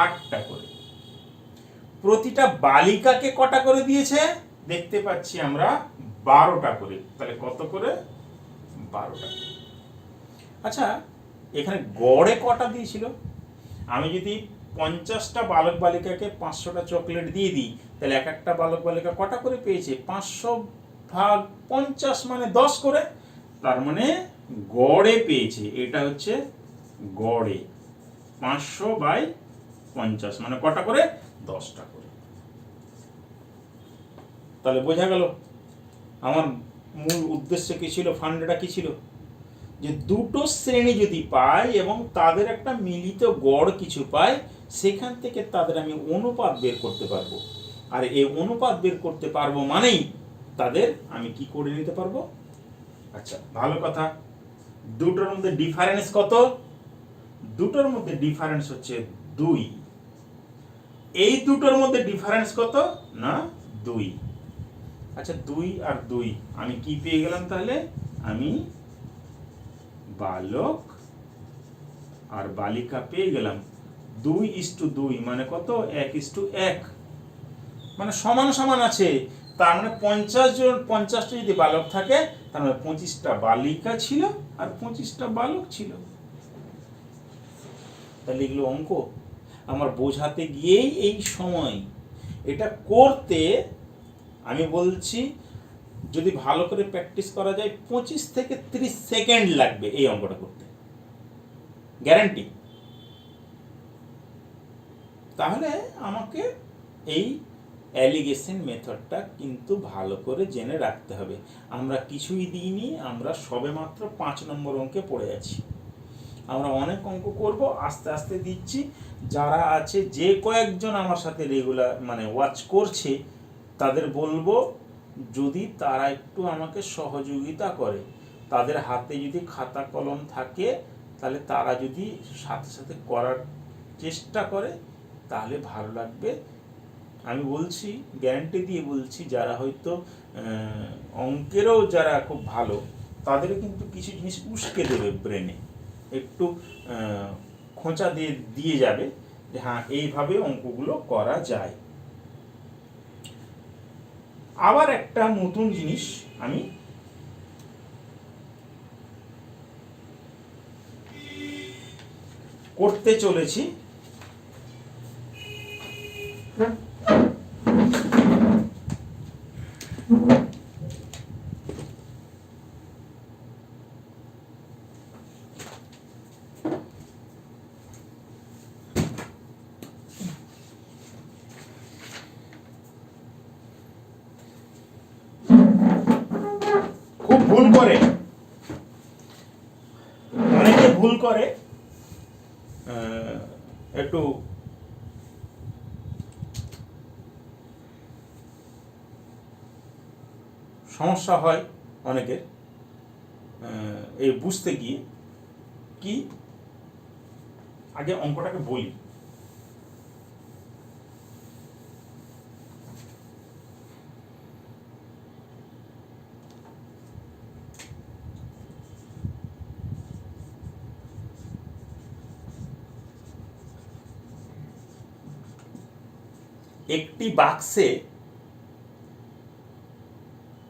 8টা করে। প্রতিটা বালিকাকে কটা করে দিয়েছে? দেখতে পাচ্ছি আমরা 12টা করে, তাহলে কত করে? 12টা। আচ্ছা, এখানে গড়ে কটা দিয়েছিল? আমি যদি 50টা বালক বালিকাকে 500টা চকলেট দিয়ে দিই, তাহলে এক একটা বালক বালিকা কটা করে পেয়েছে? 500 ভাগ 50 মানে 10 করে। তার মানে গড়ে পেয়েছে, এটা হচ্ছে গড়ে 500/50 মানে কটা করে? 10টা করে। তাহলে বোঝা গেল আমার মূল উদ্দেশ্য কি ছিল, ফান্ডটা কি ছিল? যে দুটো শ্রেণী যদি পাই এবং তাদের একটা মিলিত গড় কিছু পাই, সেখান থেকে তাদের আমি অনুপাত বের করতে পারবো। আর এই অনুপাত বের করতে পারবো মানেই তাদের আমি কি করে নিতে পারবো? আচ্ছা, ভালো কথা। দুটোর মধ্যে ডিফারেন্স কত? দুটোর মধ্যে ডিফারেন্স হচ্ছে 2। এই দুটোর মধ্যে ডিফারেন্স কত? না, 2। আচ্ছা, 2 আর 2 আমি কি পেয়ে গেলাম? তাহলে আমি বালক আর বালিকা পেয়ে গেলাম। 2:2 মানে কত? 1:1 মানে সমান সমান আছে। তার মানে 50টা যদি বালক থাকে, তার মানে 25টা বালিকা ছিল আর 25টা বালক ছিল। তাহলে এগুলো অঙ্ক আমার বোঝাতে গিয়েই এই সময় এটা করতে, আমি বলছি যদি ভালো করে প্র্যাকটিস করা যায় 25 থেকে 30 সেকেন্ড লাগবে এই অঙ্কটা করতে, গ্যারান্টি। তাহলে আমাকে এই অ্যালিগেশন মেথডটা কিন্তু ভালো করে জেনে রাখতে হবে। আমরা কিছুই দিইনি, আমরা সবেমাত্র 5 নম্বর অঙ্কে পড়ে আছি। আমরা অনেক অঙ্ক করব, আস্তে আস্তে দিচ্ছি। যারা আছে, যে কয়েকজন আমার সাথে রেগুলার মানে ওয়াচ করছে, তাদের বলবো যদি তারা একটু আমাকে সহযোগিতা করে, তাদের হাতে যদি খাতা কলম থাকে, তাহলে তারা যদি সাথে সাথে করার চেষ্টা করে তাহলে ভালো লাগবে। আমি বলছি, গ্যারান্টি দিয়ে বলছি, যারা হয়তো অঙ্কেরও যারা খুব ভালো, তাদের কিন্তু কিছু জিনিস উস্কে দেবে ব্রেনে, একটু খোঁচা দিয়ে যাবে যে হ্যাঁ এইভাবে অঙ্কগুলো করা যায়। আবার একটা নতুন জিনিস আমি করতে চলেছি। খুব ভুল করে, অনেকে ভুল করে, একটু সমস্যা হয় অনেকের এই বুঝতে গিয়ে। কি, আগে অঙ্কটাকে বলি।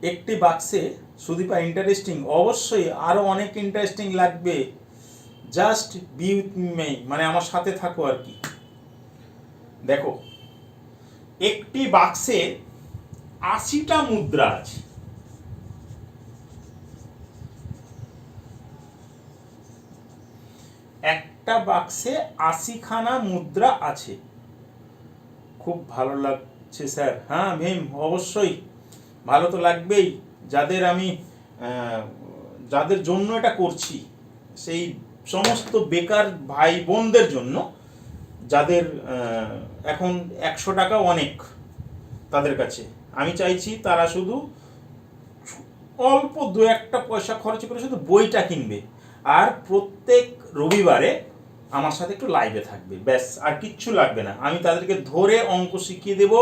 একটি বাক্সে সুদীপা ইন্টারেস্টিং, অবশ্যই আরো অনেক ইন্টারেস্টিং লাগবে, জাস্ট বি উইথ মি, মানে আমার সাথে থাকো আর কি। দেখো, একটি বাক্সে 80টা মুদ্রা আছে। একটা বাক্সে 80খানা মুদ্রা আছে। খুব ভালো লাগছে স্যার। হ্যাঁ ভীম, অবশ্যই ভালো তো লাগবেই। যাদের জন্য এটা করছি, সেই সমস্ত বেকার ভাই বোনদের জন্য, যাদের এখন 100 টাকা অনেক তাদের কাছে, আমি চাইছি তারা শুধু অল্প 2-1 পয়সা খরচ করে শুধু বইটা কিনবে, আর প্রত্যেক রবিবারে আমার সাথে একটু লাইভে থাকবে, ব্যাস, আর কিচ্ছু লাগবে না। আমি তাদেরকে ধরে অঙ্ক শিখিয়ে দেব।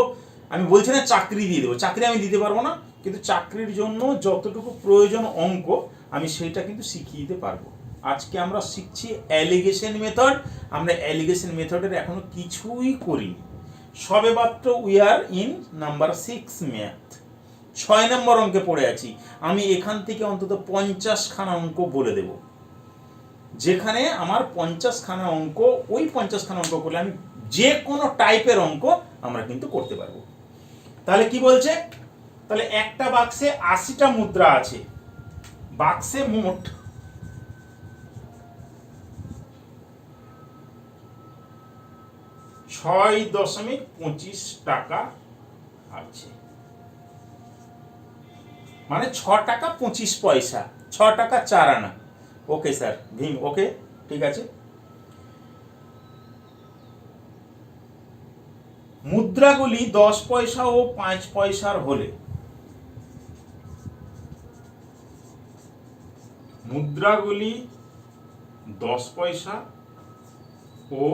আমি বলছি না চাকরি দিয়ে দেবো, চাকরি আমি দিতে পারবো না, কিন্তু চাকরির জন্য যতটুকু প্রয়োজন অঙ্ক, আমি সেইটা কিন্তু শিখিয়ে দিতে পারবো। আজকে আমরা শিখছি অ্যালিগেশন মেথড। আমরা অ্যালিগেশন মেথডের এখনো কিছুই করিনি, সবেমাত্র we are in number 6 math. 6 নম্বর অঙ্কে পড়ে আছি, আমি এখান থেকে অন্তত 50খানা অঙ্ক বলে দেব, যেখানে আমার 50খানা অঙ্ক, ওই 50খানা অঙ্ক করলে আমি যে কোনো টাইপের অঙ্ক আমরা কিন্তু করতে পারবো। তাহলে কি বলছে, তাহলে একটা বাক্সে 80টা মুদ্রা আছে, বাক্সে মোট 6.25 টাকা আছে, মানে 6 টাকা 25 পয়সা, 6 টাকা 4 আনা। ওকে স্যার, ভীম, ওকে, ঠিক আছে। মুদ্রাগুলি 10 পয়সা ও 5 পয়সার হলে, মুদ্রাগুলি 10 পয়সা ও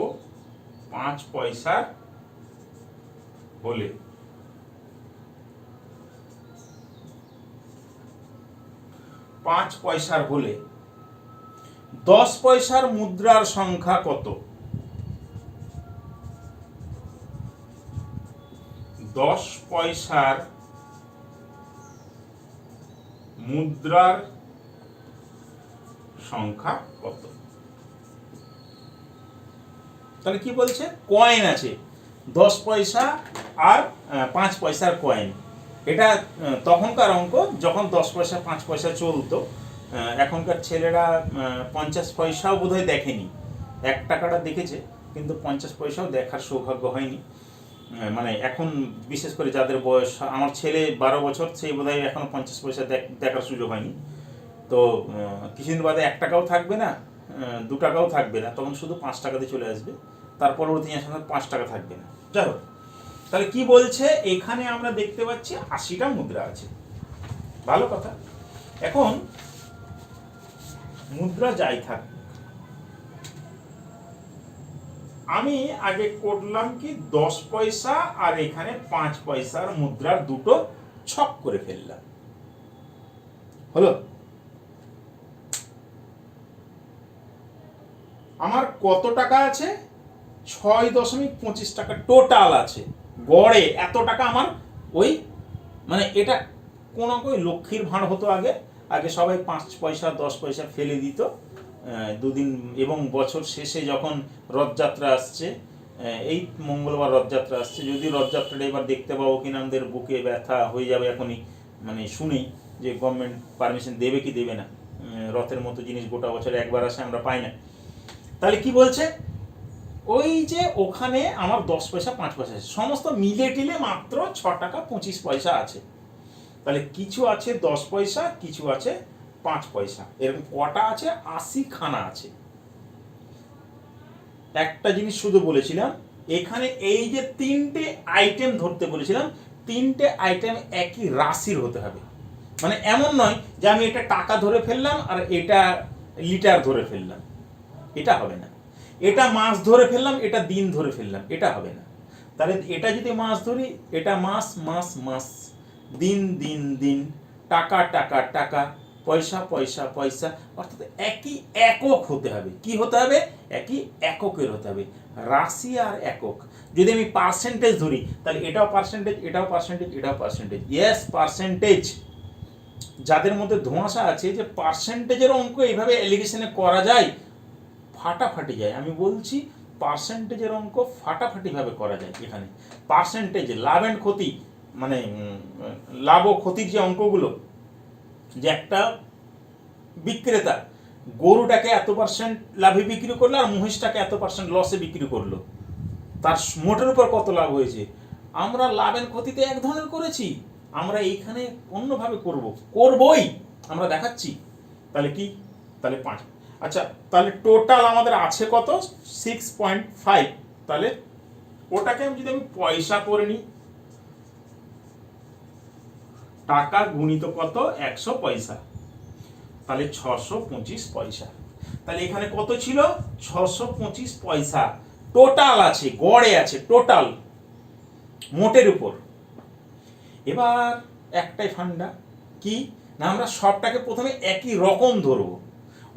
5 পয়সার হলে 5 পয়সার হলে 10 পয়সার মুদ্রার সংখ্যা কত? 10 পয়সার মুদ্রার সংখ্যা কত? তাহলে কি বলছে, কয়েন আছে 10 পয়সা আর 5 পয়সার কয়েন। এটা তখনকার অঙ্ক, যখন 10 পয়সা 5 পয়সা চলতো। এখনকার ছেলেরা 50 পয়সাও বোধহয় দেখেনি, 1 টাকাটা দেখেছে, কিন্তু 50 পয়সাও দেখার সৌভাগ্য হয়নি। মানে এখন বিশেষ করে যাদের বয়স, আমার ছেলে 12 বছর, সেই বোধহয় এখনো 50 পয়সা দেখার সুযোগ হয়নি। তো কিছুদিন বাদে 1 টাকাও থাকবে না, 2 টাকাও থাকবে না, তখন শুধু 5 টাকাতে চলে আসবে, তার পরবর্তী জেনারেশনে 5 টাকা থাকবে না। যাই হোক, তাহলে কি বলছে, এখানে আমরা দেখতে পাচ্ছি 80টা মুদ্রা আছে, ভালো কথা। এখন মুদ্রা যাই থাক, আমি আগে করলাম কি 10 পয়সা আর এখানে 5 পয়সার মুদ্রার দুটো ছক করে ফেললাম, হলো। আমার কত টাকা আছে? 6.25 টাকা টোটাল আছে, গড়ে এত টাকা আমার। ওই মানে এটা কোন লক্ষ্মীর ভাঁড় হতো আগে, আগে সবাই 5 পয়সা 10 পয়সা ফেলে দিত দুদিন, এবং বছর শেষে যখন রথযাত্রা আসছে, এই মঙ্গলবার রথযাত্রা আসছে, যদি রথযাত্রাটা এবার দেখতে পাবো কিনা আমাদের বুকে ব্যথা হয়ে যাবে এখনই, মানে শুনেই যে গভর্নমেন্ট পারমিশন দেবে কি দেবে না। রথের মতো জিনিস গোটা বছর একবার আসে, আমরা পাই না। তাহলে কি বলছে, ওই যে ওখানে আমার 10 পয়সা 5 পয়সা আছে, সমস্ত মিলে টিলে মাত্র 6 টাকা 25 পয়সা আছে। তাহলে কিছু আছে 10 পয়সা, কিছু আছে 5 পয়সা, এরকম কটা আছে? 80 খানা আছে। একটা জিনিস শুধু বলেছিলাম, এখানে এই যে 3টে আইটেম ধরতে বলেছিলাম, 3টে আইটেম একই রাশির হতে হবে। মানে এমন নয় যে আমি এটা টাকা ধরে ফেললাম আর এটা লিটার ধরে ফেললাম, এটা হবে না। এটা মাস ধরে ফেললাম, এটা দিন ধরে ফেললাম, এটা হবে না। তাহলে এটা যদি মাস ধরি, এটা মাস মাস মাস, দিন দিন দিন, টাকা টাকা টাকা, পয়সা পয়সা পয়সা, অর্থাৎ একই একক হতে হবে। কি হতে হবে? একই এককের হতে হবে, রাশি আর একক। যদি আমি পার্সেন্টেজ ধরি, তাহলে এটাও পার্সেন্টেজ, এটাও পার্সেন্টেজ, এটাও পার্সেন্টেজ। Yes, percentage. যাদের মধ্যে ধোঁয়াশা আছে যে পার্সেন্টেজের অঙ্ক এইভাবে এলিগেশনে করা যায়, ফাটাফাটি যায়। আমি বলছি পার্সেন্টেজের অঙ্ক ফাটাফাটিভাবে করা যায়। এখানে পার্সেন্টেজ, লাভ অ্যান্ড ক্ষতি, মানে লাভ ও ক্ষতির যে অঙ্কগুলো, যে একটা বিক্রেতা গরুটাকে এত পার্সেন্ট লাভে বিক্রি করলো আর মহিষটাকে এত পার্সেন্ট লসে বিক্রি করলো, তার মোটের উপর কত লাভ হয়েছে। আমরা লাভ অ্যান্ড ক্ষতিতে এক ধরনের করেছি, আমরা এইখানে অন্যভাবে করবই, আমরা দেখাচ্ছি। তাহলে কি? তাহলে 5। আচ্ছা, তাহলে টোটাল আমাদের আছে কত? 6.5। তাহলে ওটাকে যদি আমি পয়সা করে নিই, টাকা গুণিত কত? 100 পয়সা, তাহলে 625 পয়সা। তাহলে এখানে কত ছিল? 625 পয়সা টোটাল আছে, গড়ে আছে, টোটাল মোটের উপর। এবার একটাই ফান্ডা, কি না, আমরা সবটাকে প্রথমে একই রকম ধরবো,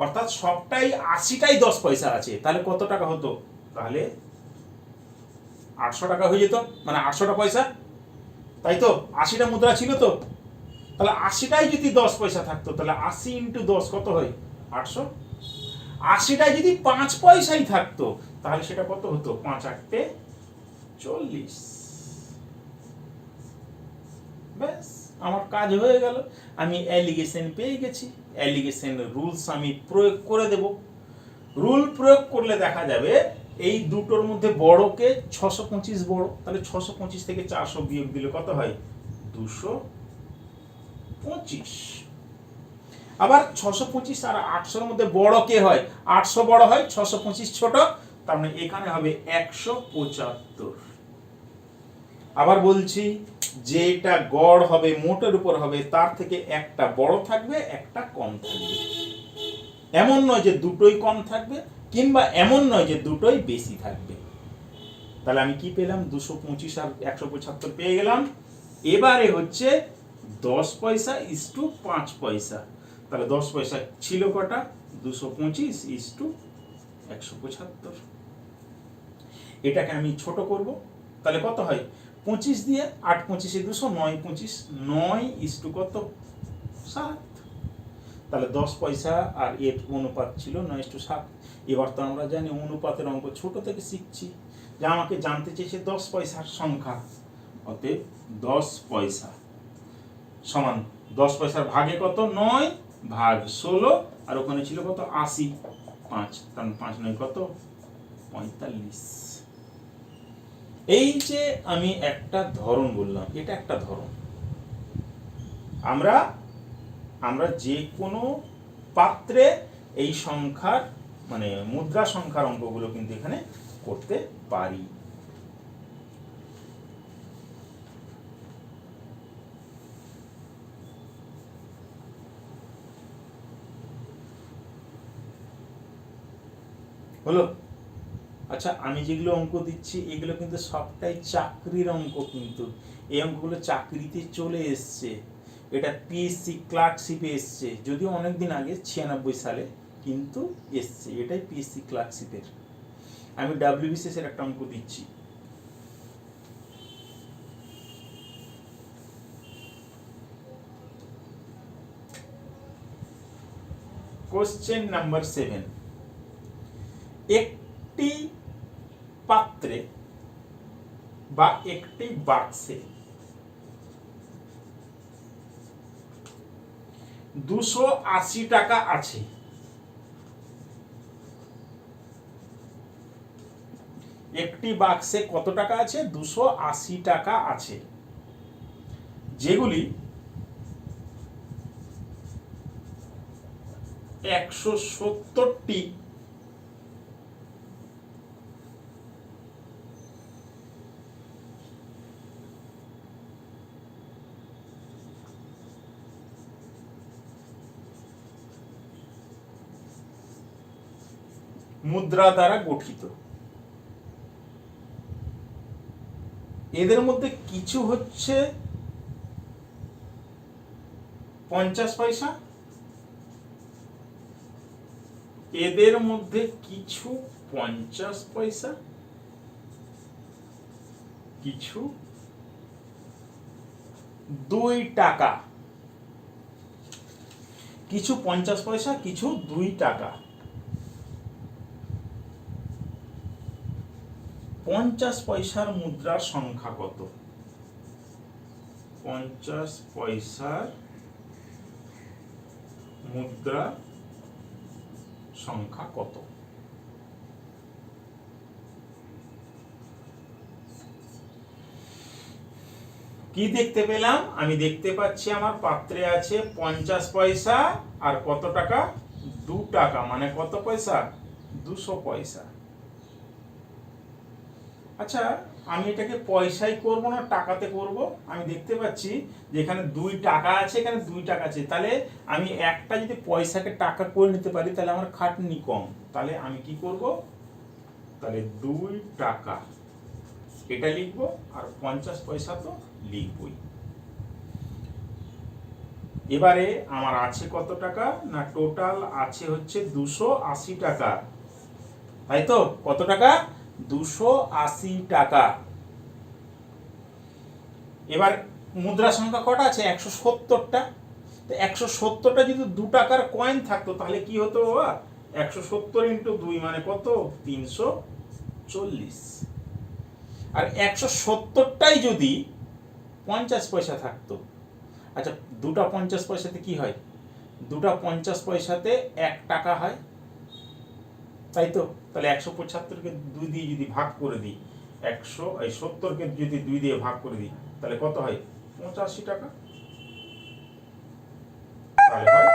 অর্থাৎ সবটাই 80টাই 10 পয়সা আছে। তাহলে কত টাকা হতো? তাহলে 800 টাকা হয়ে যেত, মানে 800টা পয়সা, তাই তো? 80টা মুদ্রা ছিল তো, তাহলে 80টাই যদি 10 পয়সা থাকতো তাহলে 80 ইন্টু 10 কত হয়? 800। 80টাই যদি 5 পয়সাই থাকতো তাহলে সেটা কত হতো? 5 8 40। ব্যাস, আমার কাজ হয়ে গেল। আমি অ্যালিগেশন পেয়ে গেছি। অ্যালিগেশন রুলস আমি প্রয়োগ করে দেব। রুল প্রয়োগ করলে দেখা যাবে এই দুটোর মধ্যে বড়কে 625 বড়, তাহলে 625 থেকে 400 বিয়োগ দিলে কত হয়? 225। আবার 625 আর 800 মধ্যে বড় কে হয়? 800 বড় হয়, 625 ছোট, তার মানে এখানে হবে 175। আবার বলছি, যেটা গড় হবে মোটের উপর হবে তার থেকে একটা বড় থাকবে, একটা কম থাকবে। এমন নয় যে দুটোই কম থাকবে, কিংবা এমন নয় যে দুটোই বেশি থাকবে। তাহলে আমি কি পেলাম? 225 আর 175 পেয়ে গেলাম। এবারে হচ্ছে 10 পয়সা ইস টু 5 পয়সা। তাহলে 10 পয়সা ছিল কটা? 225 ইস টু 175। এটাকে আমি ছোট করব, তাহলে কত হয়? 25 দিয়ে 8 25 200, 9 25, 9 ইস টু কত? 7। তাহলে 10 পয়সা আর এর অনুপাত ছিল 9:7। এবার তো আমরা জানি অনুপাতের অঙ্ক ছোট থেকে শিখছি, যে আমাকে জানতে চেয়েছে 10 পয়সার সংখ্যা। অতএব 10 পয়সা সমান 10 পয়সার ভাগে কত? 9 ভাগ 16, আর ওখানে ছিল কত? 80, 5, কারণ 5 9 কত? 45। এই যে আমি একটা ধরন বললাম, এটা একটা ধরন। আমরা যে কোনো পাত্রে এই সংখ্যার মানে মুদ্রা সংখ্যার অঙ্কগুলো কিন্তু এখানে করতে পারি। হলো? আচ্ছা, আমি যেগুলো অঙ্ক দিচ্ছি এগুলো কিন্তু সবটাই চাকরির অঙ্ক, কিন্তু এই অঙ্কগুলো চাকরিতে চলে এসছে। এটা পিএসসি ক্লার্কশিপে এসছে, যদিও অনেকদিন আগে 96 সালে, কিন্তু এসছে। এটাই পিএসসি ক্লার্কশিপের। আমি ডাব্লিউবিসিএস এর একটা অঙ্ক দিচ্ছি। Question number 7। একটি পাত্রে বা একটি বাক্সে 280 টাকা আছে। একটি বাক্সে কত টাকা আছে? 280 টাকা আছে, যেগুলি 170টি মুদ্রা দ্বারা গঠিত। এদের মধ্যে কিছু হচ্ছে 50 পয়সা, এদের মধ্যে কিছু 50 পয়সা, কিছু 2 টাকা। কিছু 50 পয়সা, কিছু 2 টাকা। 50 পয়সার মুদ্রার সংখ্যা কত? 50 পয়সার মুদ্রা সংখ্যা কত? কি দেখতে পেলাম? আমি দেখতে পাচ্ছি আমার পাত্রে আছে 50 পয়সা আর কত টাকা? 2 টাকা। মানে কত পয়সা? 200 পয়সা। আচ্ছা, আমি এটাকে পয়সায় করব না টাকাতে করব? আমি দেখতে পাচ্ছি যে এখানে 2 টাকা আছে, এখানে 2 টাকা আছে। তাহলে আমি একটা যদি পয়সাকে টাকা করে নিতে পারি তাহলে আমার খাটনি কম। তাহলে আমি কি করব? তাহলে 2 টাকা এটা লিখব, আর 50 পয়সা তো লিখবই। এবারে আমার আছে কত টাকা? না টোটাল আছে হচ্ছে 280 টাকা। তাই তো? কত টাকা? 280 টাকা। এবার মুদ্রা সংখ্যা কটা আছে? 170টা। তো 170টা যদি 2 টাকার কয়েন থাকতো তাহলে কি হতো বাবা? 170 ইন্টু 2 মানে কত? 340। আর 170টাই যদি 50 পয়সা থাকতো, আচ্ছা দুটা 50 পয়সাতে কি হয়? দুটা 50 পয়সাতে 1 টাকা হয়, তাই তো? তাহলে 175কে 2 দিয়ে যদি ভাগ করে দিই, 70কে যদি 2 দিয়ে ভাগ করে দিই তাহলে কত হয়? 85 টাকা। তাহলে হয়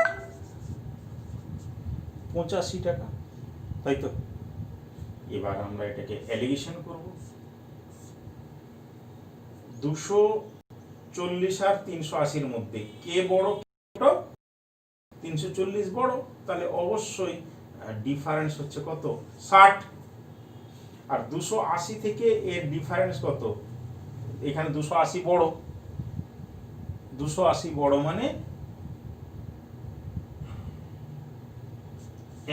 85 টাকা, তাই তো? এবার আমরা এটাকে এলিগেশন করব। 240 আর 380 এর মধ্যে কে বড়? 340 বড়, তাহলে অবশ্যই ডিফারেন্স হচ্ছে কত? 60। আর 280 থেকে এর ডিফারেন্স কত? এখানে 280 বড়, 280 বড় মানে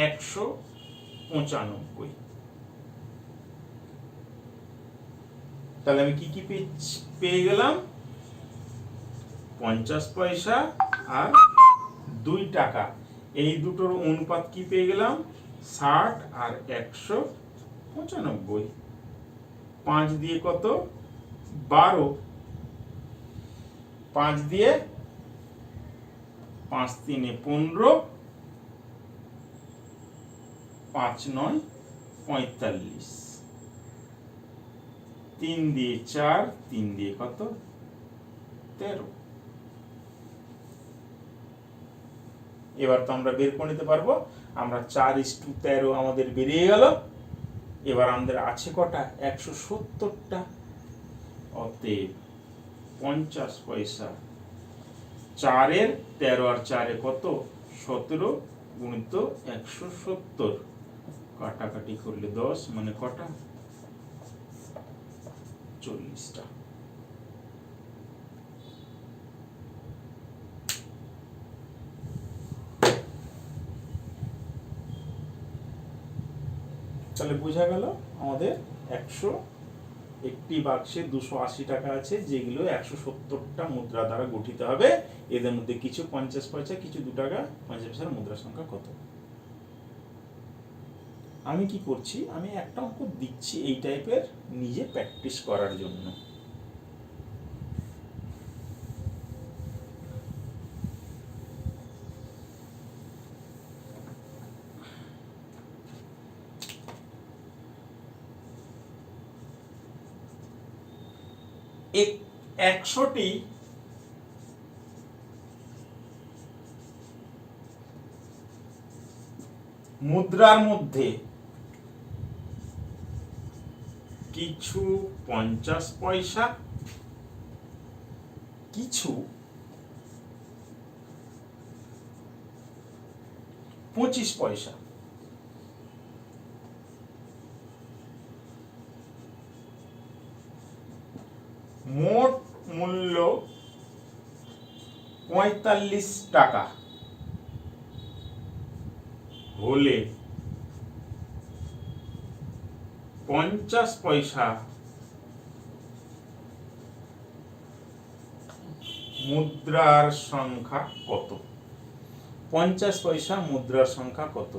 195। তাহলে আমি কি কি পেয়ে গেলাম? 50 পয়সা আর 2 টাকা, এই দুটোর অনুপাত কি পেয়ে গেলাম? 60 আর 195। 5 দিয়ে কত? 12। 5 দিয়ে 5 3 15, 5 9 45, 3 দিয়ে 4, 3 দিয়ে কত? 13। এবার তো আমরা বের করে নিতে পারবো। আমরা 4:13 আমাদের বেরিয়ে গেল। এবার আমাদের আছে কটা? 170টা। অতএব 50 পয়সা 4 এর 13 আর 4 এ কত? 17 গুণিত 170, কাটাকাটি করলে 10 মানে কটা? 40টা। তাহলে বোঝা গেল আমাদের 101টি বাক্সে 280 টাকা আছে, যেগুলো 170টা মুদ্রা দ্বারা গঠিত হবে। এদের মধ্যে কিছু 50 পয়সা, কিছু 2 টাকা 50 পয়সার মুদ্রা সংখ্যা কত? আমি কি করছি? আমি একটা অঙ্ক দিচ্ছি এই টাইপের, নিজে প্র্যাকটিস করার জন্য। एक 100টি মুদ্রার মধ্যে কিছু 50 পয়সা, কিছু 25 পয়সা, মোট মূল্য 45 টাকা হলে 50 পয়সা মুদ্রার সংখ্যা কত? 50 পয়সা মুদ্রার সংখ্যা কত?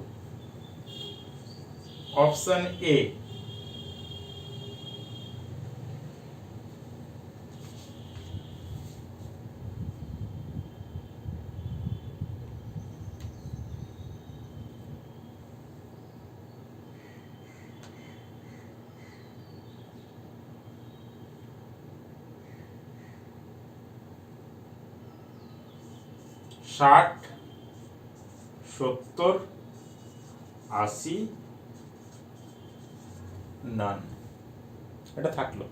অপশন এ 60, 70, 80, নান। এটা থাকলো।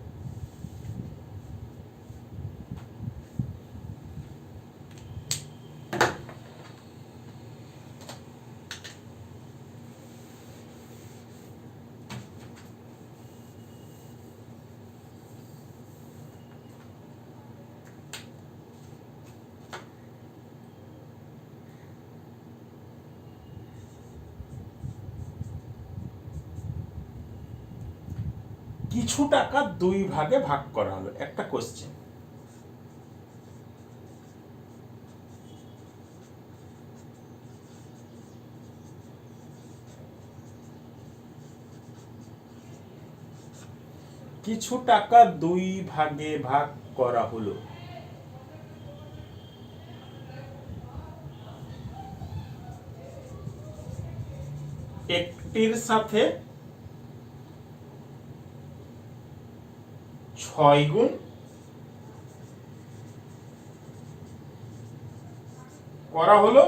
কিছু টাকা 2 ভাগে ভাগ করা হলো, একটা কোশ্চেন। কিছু টাকা দুই ভাগে ভাগ করা হলো। একটির সাথে 6 গুণ করা হলো,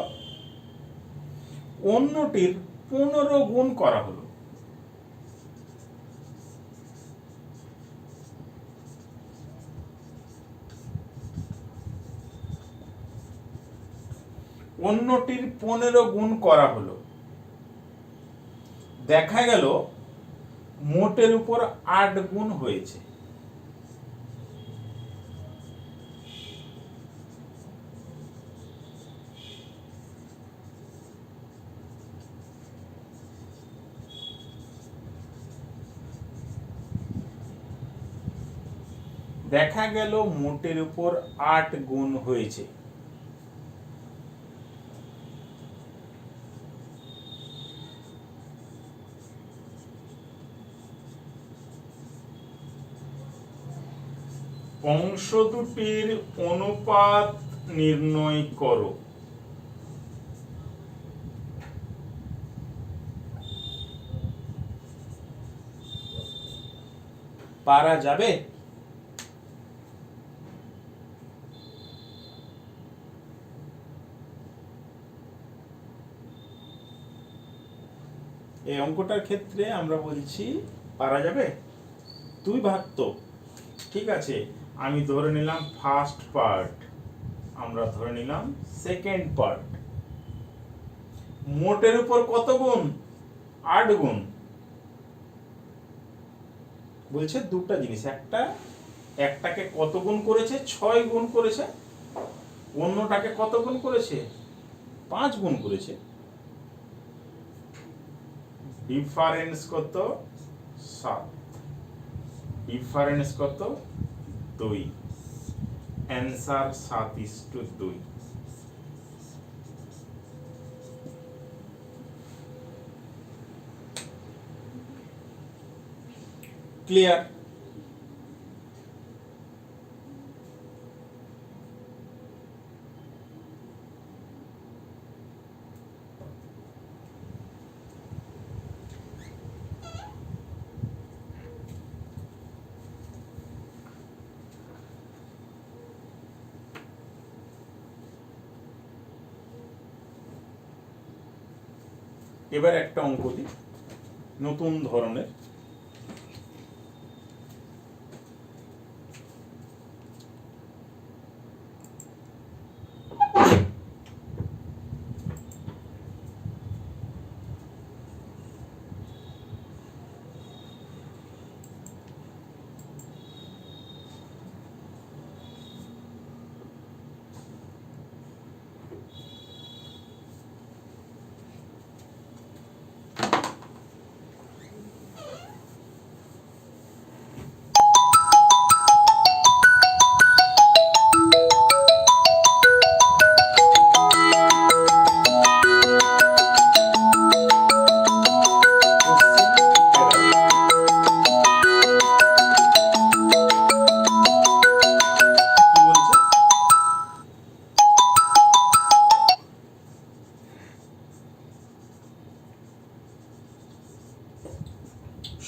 অন্যটির 15 গুণ করা হলো। অন্যটির 15 গুণ করা হলো। দেখা গেল মোটের উপর 8 গুণ হয়েছে। দেখা গেল মোটের উপর 8 গুণ হয়েছে। অংশ দুটির অনুপাত নির্ণয় করো। পারা যাবে? এই অঙ্কটার ক্ষেত্রে আমরা বলছি পারা যাবে। 2 ভাগ তো ঠিক আছে, আমি ধরে নিলাম ফার্স্ট পার্ট, আমরা ধরে নিলাম সেকেন্ড পার্ট। মোটের উপর কত গুণ? 8 গুণ। বলছে দুটো জিনিস, একটাকে কত গুণ করেছে? 6 গুণ করেছে। অন্যটাকে কত গুণ করেছে? 5 গুণ করেছে। ডিফারেন্স কত? 7। ডিফারেন্স কত? 2। অ্যান্সার 7:2। ক্লিয়ার? এবার একটা অঙ্ক দিই নতুন ধরনের।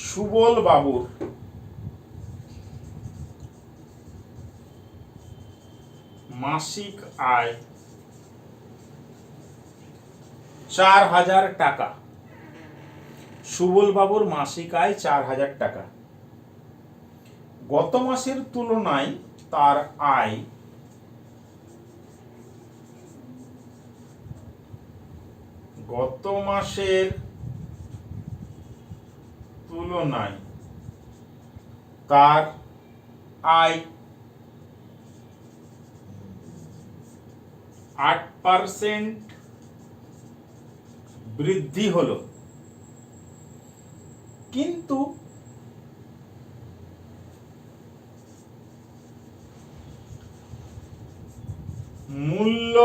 সুবল বাবুর মাসিক আয় 4,000 টাকা। সুবল বাবুর মাসিক আয় 4,000 টাকা। গত মাসের তুলনায় তার আয় গত মাসের তুলনায় তার আয় 8% বৃদ্ধি হলো, কিন্তু মূল্য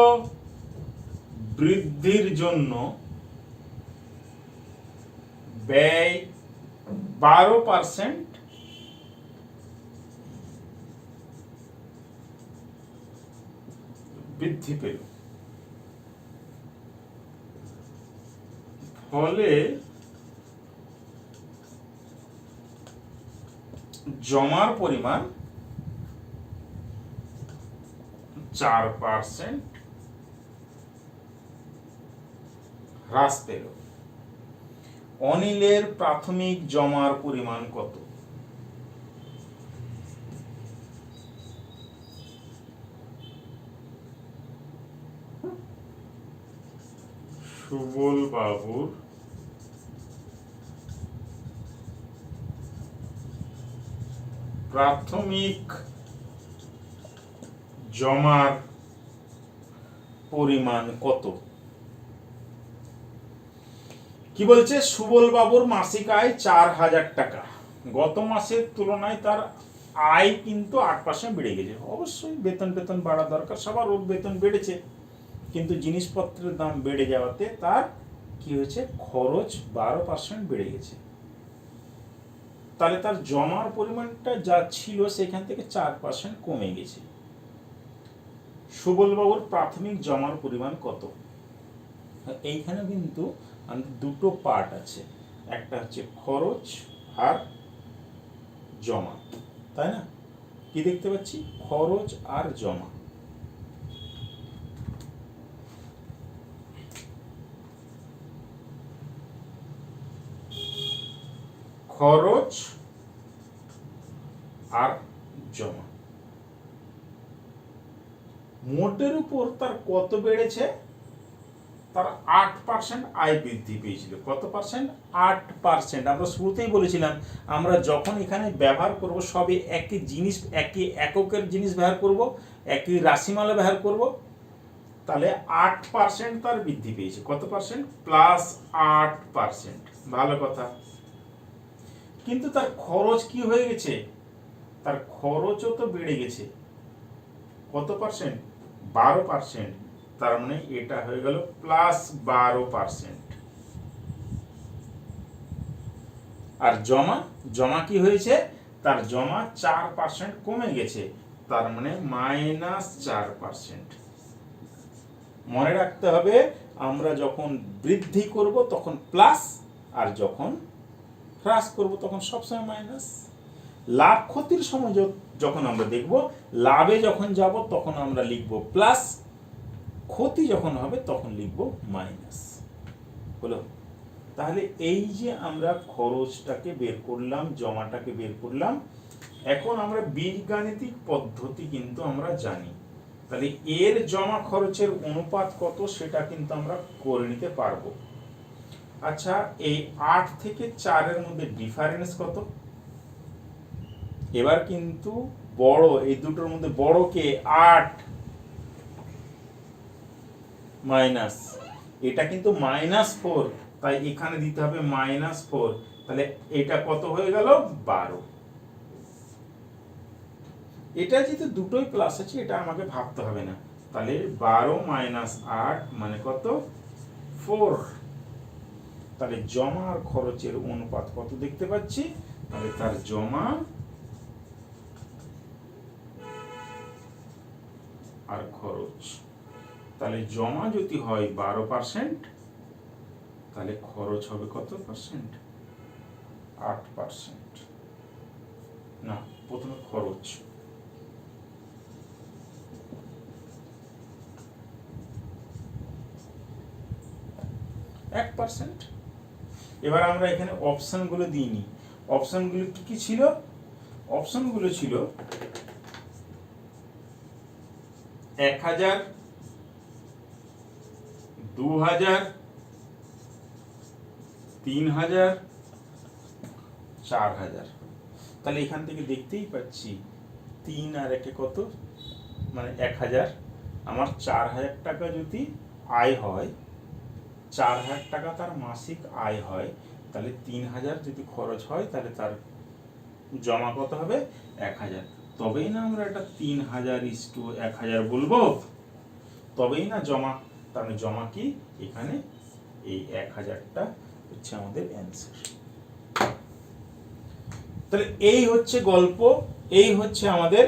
বৃদ্ধির জন্য ব্যয় 12% বৃদ্ধি পেল, ফলে জমার পরিমাণ 4% হ্রাস পেল। অনিলের প্রাথমিক জমার পরিমাণ কত? সুবল বাবুর প্রাথমিক জমার পরিমাণ কত? কি বলছে? সুবল বাবুর মাসিক আয় 4,000 টাকা। গত মাসের তুলনায় তার আয় কিন্তু 8% বেড়ে গেছে। অবশ্যই বেতন বাড়া দরকার, সবার বেতন বেড়েছে, কিন্তু জিনিসপত্রের দাম বেড়ে যাওয়াতে তার কি হয়েছে? খরচ 12% বেড়ে গেছে। তাহলে তার জমার পরিমাণটা যা ছিল সেখান থেকে 4% কমে গেছে। সুবল বাবুর প্রাথমিক জমার পরিমাণ কত? এইখানে কিন্তু দুটো পার্ট আছে, একটা হচ্ছে খরচ আর জমা, তাই না? কি দেখতে পাচ্ছি? খরচ আর জমা। খরচ আর জমা, মোটের উপর তার কত বেড়েছে? তার 8% আয় বৃদ্ধি পেয়েছিল। কত পার্সেন্ট? 8%। আমরা শুরুতেই বলেছিলাম, আমরা যখন এখানে ব্যবহার করব সবই একই জিনিস, একই এককের জিনিস ব্যবহার করব, একই রাশিমালা ব্যবহার করব। তাহলে 8% তার বৃদ্ধি পেয়েছে। কত পার্সেন্ট? +8%। ভালো কথা। কিন্তু তার খরচ কি হয়ে গেছে? তার খরচও তো বেড়ে গেছে। কত পার্সেন্ট? 12%। তার মানে এটা হয়ে গেল +12%। আর জমা কি হয়েছে? তার জমা 4% কমে গেছে, তার মানে -4%। মনে রাখতে হবে, আমরা যখন বৃদ্ধি করব তখন প্লাস, আর যখন হ্রাস করব তখন সবসময় মাইনাস। লাভ ক্ষতির সময় যখন আমরা দেখব, লাভে যখন যাব তখন আমরা লিখব প্লাস, ক্ষতি যখন হবে তখন লিখব মাইনাস। হলো? তাহলে এই যে আমরা খরচটাকে বের করলাম, জমাটাকে বের করলাম, এখন আমরা বীজগাণিতিক পদ্ধতি কিন্তু আমরা জানি। তাহলে এর জমা খরচের অনুপাত কত সেটা কিন্তু আমরা করে নিতে পারবো। আচ্ছা, এই 8 থেকে 4-এর মধ্যে ডিফারেন্স কত? এবার কিন্তু বড়, এই দুটোর মধ্যে বড় কে? 8 মাইনাস, এটা কিন্তু -4, তাই এখানে দিতে হবে -4। তাহলে এটা কত হয়ে গেল? 12। এটা যেহেতু দুটোই প্লাস আছে, এটা আমাকে ভাবতে হবে না। তাহলে 12 - 8 মানে কত? 4। তাহলে জমা আর খরচের অনুপাত কত দেখতে পাচ্ছি? তাহলে তার জমা আর খরচ, তাহলে জমা যদি হয় 12%, তাহলে খরচ হবে কত পার্সেন্ট? 8%। না, প্রথমে খরচ। %। এবার আমরা এখানে অপশনগুলো দিইনি। অপশনগুলো কি কি ছিল? অপশনগুলো ছিল 1000, 2000, 3000, 4000। তাহলে এখান থেকে দেখতেই পাচ্ছি 3 আর 1 কত? মানে 1000। আমার 4000 টাকা যদি আয় হয়, 4000 টাকা তার মাসিক আয় হয়, তাহলে 3000 যদি খরচ হয়, তাহলে তার জমা কত হবে? 1000। তবেই না আমরা এটা 3000:1000 বলবো, তবেই না জমা। তার মানে জমা কি? এখানে এই 1000টা হচ্ছে আমাদের অ্যান্সার। তাহলে এই হচ্ছে গল্প, এই হচ্ছে আমাদের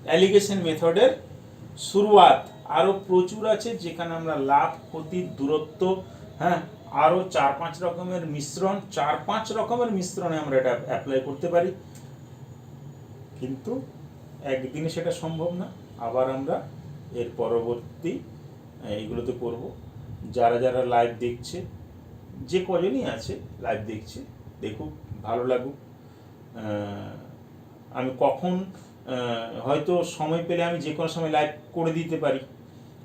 অ্যালিগেশন মেথডের শুরুয়াত, আরও প্রচুর আছে যেখানে আমরা লাভ ক্ষতির দূরত্ব, হ্যাঁ, আরও 4-5 রকমের মিশ্রণ, 4-5 রকমের মিশ্রণে আমরা এটা অ্যাপ্লাই করতে পারি, কিন্তু একদিনে সেটা সম্ভব না। আবার আমরা এর পরবর্তী এইগুলোতে করব। যারা যারা লাইভ দেখছে, যে কজনই আছে লাইভ দেখছে, দেখুক, ভালো লাগুক। আমি কখন হয়তো সময় পেলে আমি যে কোনো সময় লাইভ করে দিতে পারি,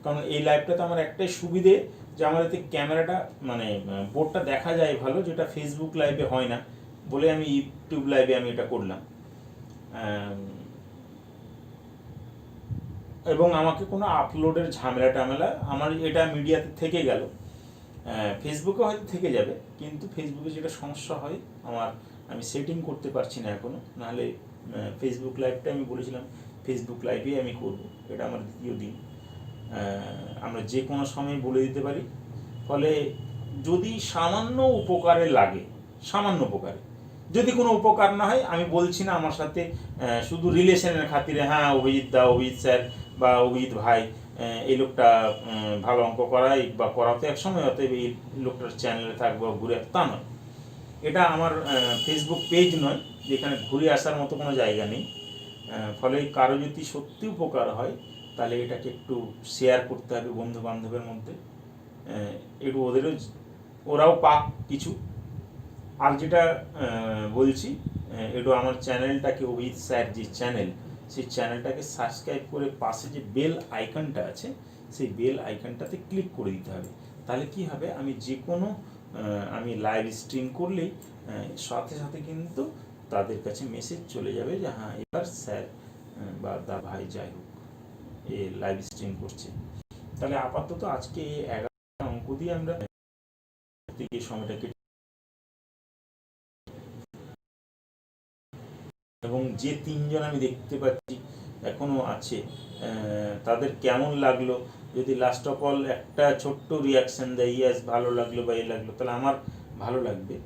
কারণ এই লাইভটাতে আমার একটাই সুবিধে যে আমার এতে ক্যামেরাটা মানে বোর্ডটা দেখা যায় ভালো, যেটা ফেসবুক লাইভে হয় না বলে আমি ইউটিউব লাইভে আমি এটা করলাম। এবং আমাকে কোনো আপলোডের ঝামেলা টামেলা, আমার এটা মিডিয়াতে থেকে গেল, ফেসবুকে হয়তো থেকে যাবে, কিন্তু ফেসবুকে যেটা সমস্যা হয় আমার, আমি সেটিং করতে পারছি না এখনও, নাহলে ফেসবুক লাইভটা আমি বলেছিলাম ফেসবুক লাইভেই আমি করব, এটা আমার দ্বিতীয় দিন। আমরা যে কোনো সময় বলে দিতে পারি, ফলে যদি সামান্য উপকারে লাগে, সামান্য উপকারে, যদি কোনো উপকার না হয়, আমি বলছি না আমার সাথে শুধু রিলেশনের খাতিরে, হ্যাঁ অভিজিৎ দা, অভিজিৎ স্যার বা অভিজিৎ ভাই, এই লোকটা ভালো অঙ্ক করায় বা করাতে এক সময়, অতএব এই লোকটার চ্যানেলে থাকবো, ঘুরে, তা নয়। এটা আমার ফেসবুক পেজ নয় যেখানে ঘুরে আসার মতো কোনো জায়গা নেই। ফলে কারো যদি সত্যি উপকার হয় তাহলে এটাকে একটু শেয়ার করতে হবে বন্ধু বান্ধবের মধ্যে, একটু ওরাও পাক কিছু। আর যেটা বলছি, একটু আমার চ্যানেলটাকে, অভিজিৎ স্যার যে চ্যানেল, সেই চ্যানেলটাকে সাবস্ক্রাইব করে পাশে যে বেল আইকনটা আছে, সেই বেল আইকনটাতে ক্লিক করে দিতে হবে। তাহলে কি হবে, আমি যে কোনো আমি লাইভ স্ট্রিম করলেই সাথে সাথে কিন্তু তাদের কাছে মেসেজ চলে যাবে যে হ্যাঁ এবার স্যার বা দা ভাই যাই হোক এ লাইভ স্ট্রিম করছে। তাহলে আপাতত আজকে 11টা অঙ্ক দিয়ে আমরা সময়টাকে, এবং যে তিনজন আমি দেখতে পাচ্ছি এখনো আছে, তাদের কেমন লাগলো, যদি লাস্ট অফ অল একটা ছোট্ট রিয়াকশান দেয়, ইয়াস ভালো লাগলো বা এ লাগলো, তাহলে আমার ভালো লাগবে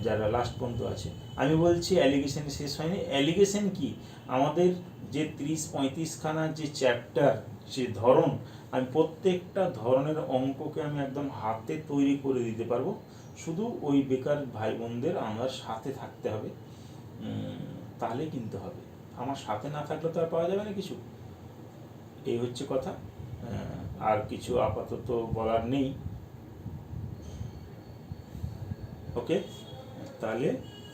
যারা লাস্ট পর্যন্ত আছে। আমি বলছি অ্যালিগেশন শেষ হয়নি। অ্যালিগেশন কি, আমাদের যে 30-35খানা যে চ্যাপ্টার, যে ধরন, আমি প্রত্যেকটা ধরনের অঙ্ককে আমি একদম হাতে তৈরি করে দিতে পারবো। শুধু ওই বেকার ভাই বোনদের আমার সাথে থাকতে হবে, তাহলে কিনতে হবে। আমার সাথে না থাকলে তো আর পাওয়া যাবে না কিছু। এই হচ্ছে কথা, আর কিছু আপাতত বলার নেই। ওকে, তাহলে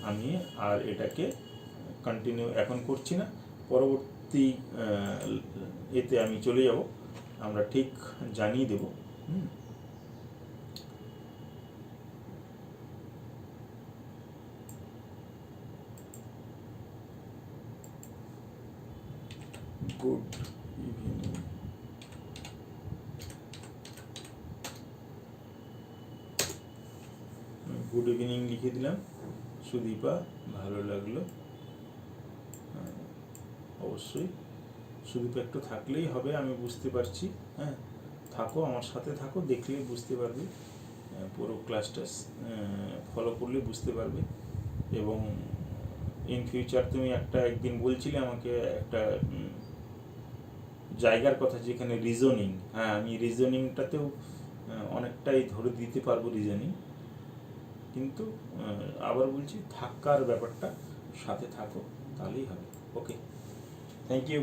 আমি আর এটাকে কন্টিনিউ এখন করছি না, পরবর্তী এতে আমি চলে যাব, আমরা ঠিক জানিয়ে দেব। গুড ইভিনিং, গুড ইভিনিং লিখে দিলাম। সুদীপা, ভালো লাগলো, অবশ্যই সুদীপা একটু থাকলেই হবে, আমি বুঝতে পারছি। হ্যাঁ, থাকো, আমার সাথে থাকো, দেখলেই বুঝতে পারবে, পুরো ক্লাসটা ফলো করলে বুঝতে পারবে। এবং ইন ফিউচার তুমি একদিন বলছিলে আমাকে একটা জায়গার কথা, যেখানে রিজনিং, হ্যাঁ আমি রিজনিংটাতেও অনেকটাই ধরে দিতে পারবো রিজনিং, কিন্তু আবার বলছি থাকার ব্যাপারটা, সাথে থাকো, তাহলেই হবে। ওকে, থ্যাংক ইউ।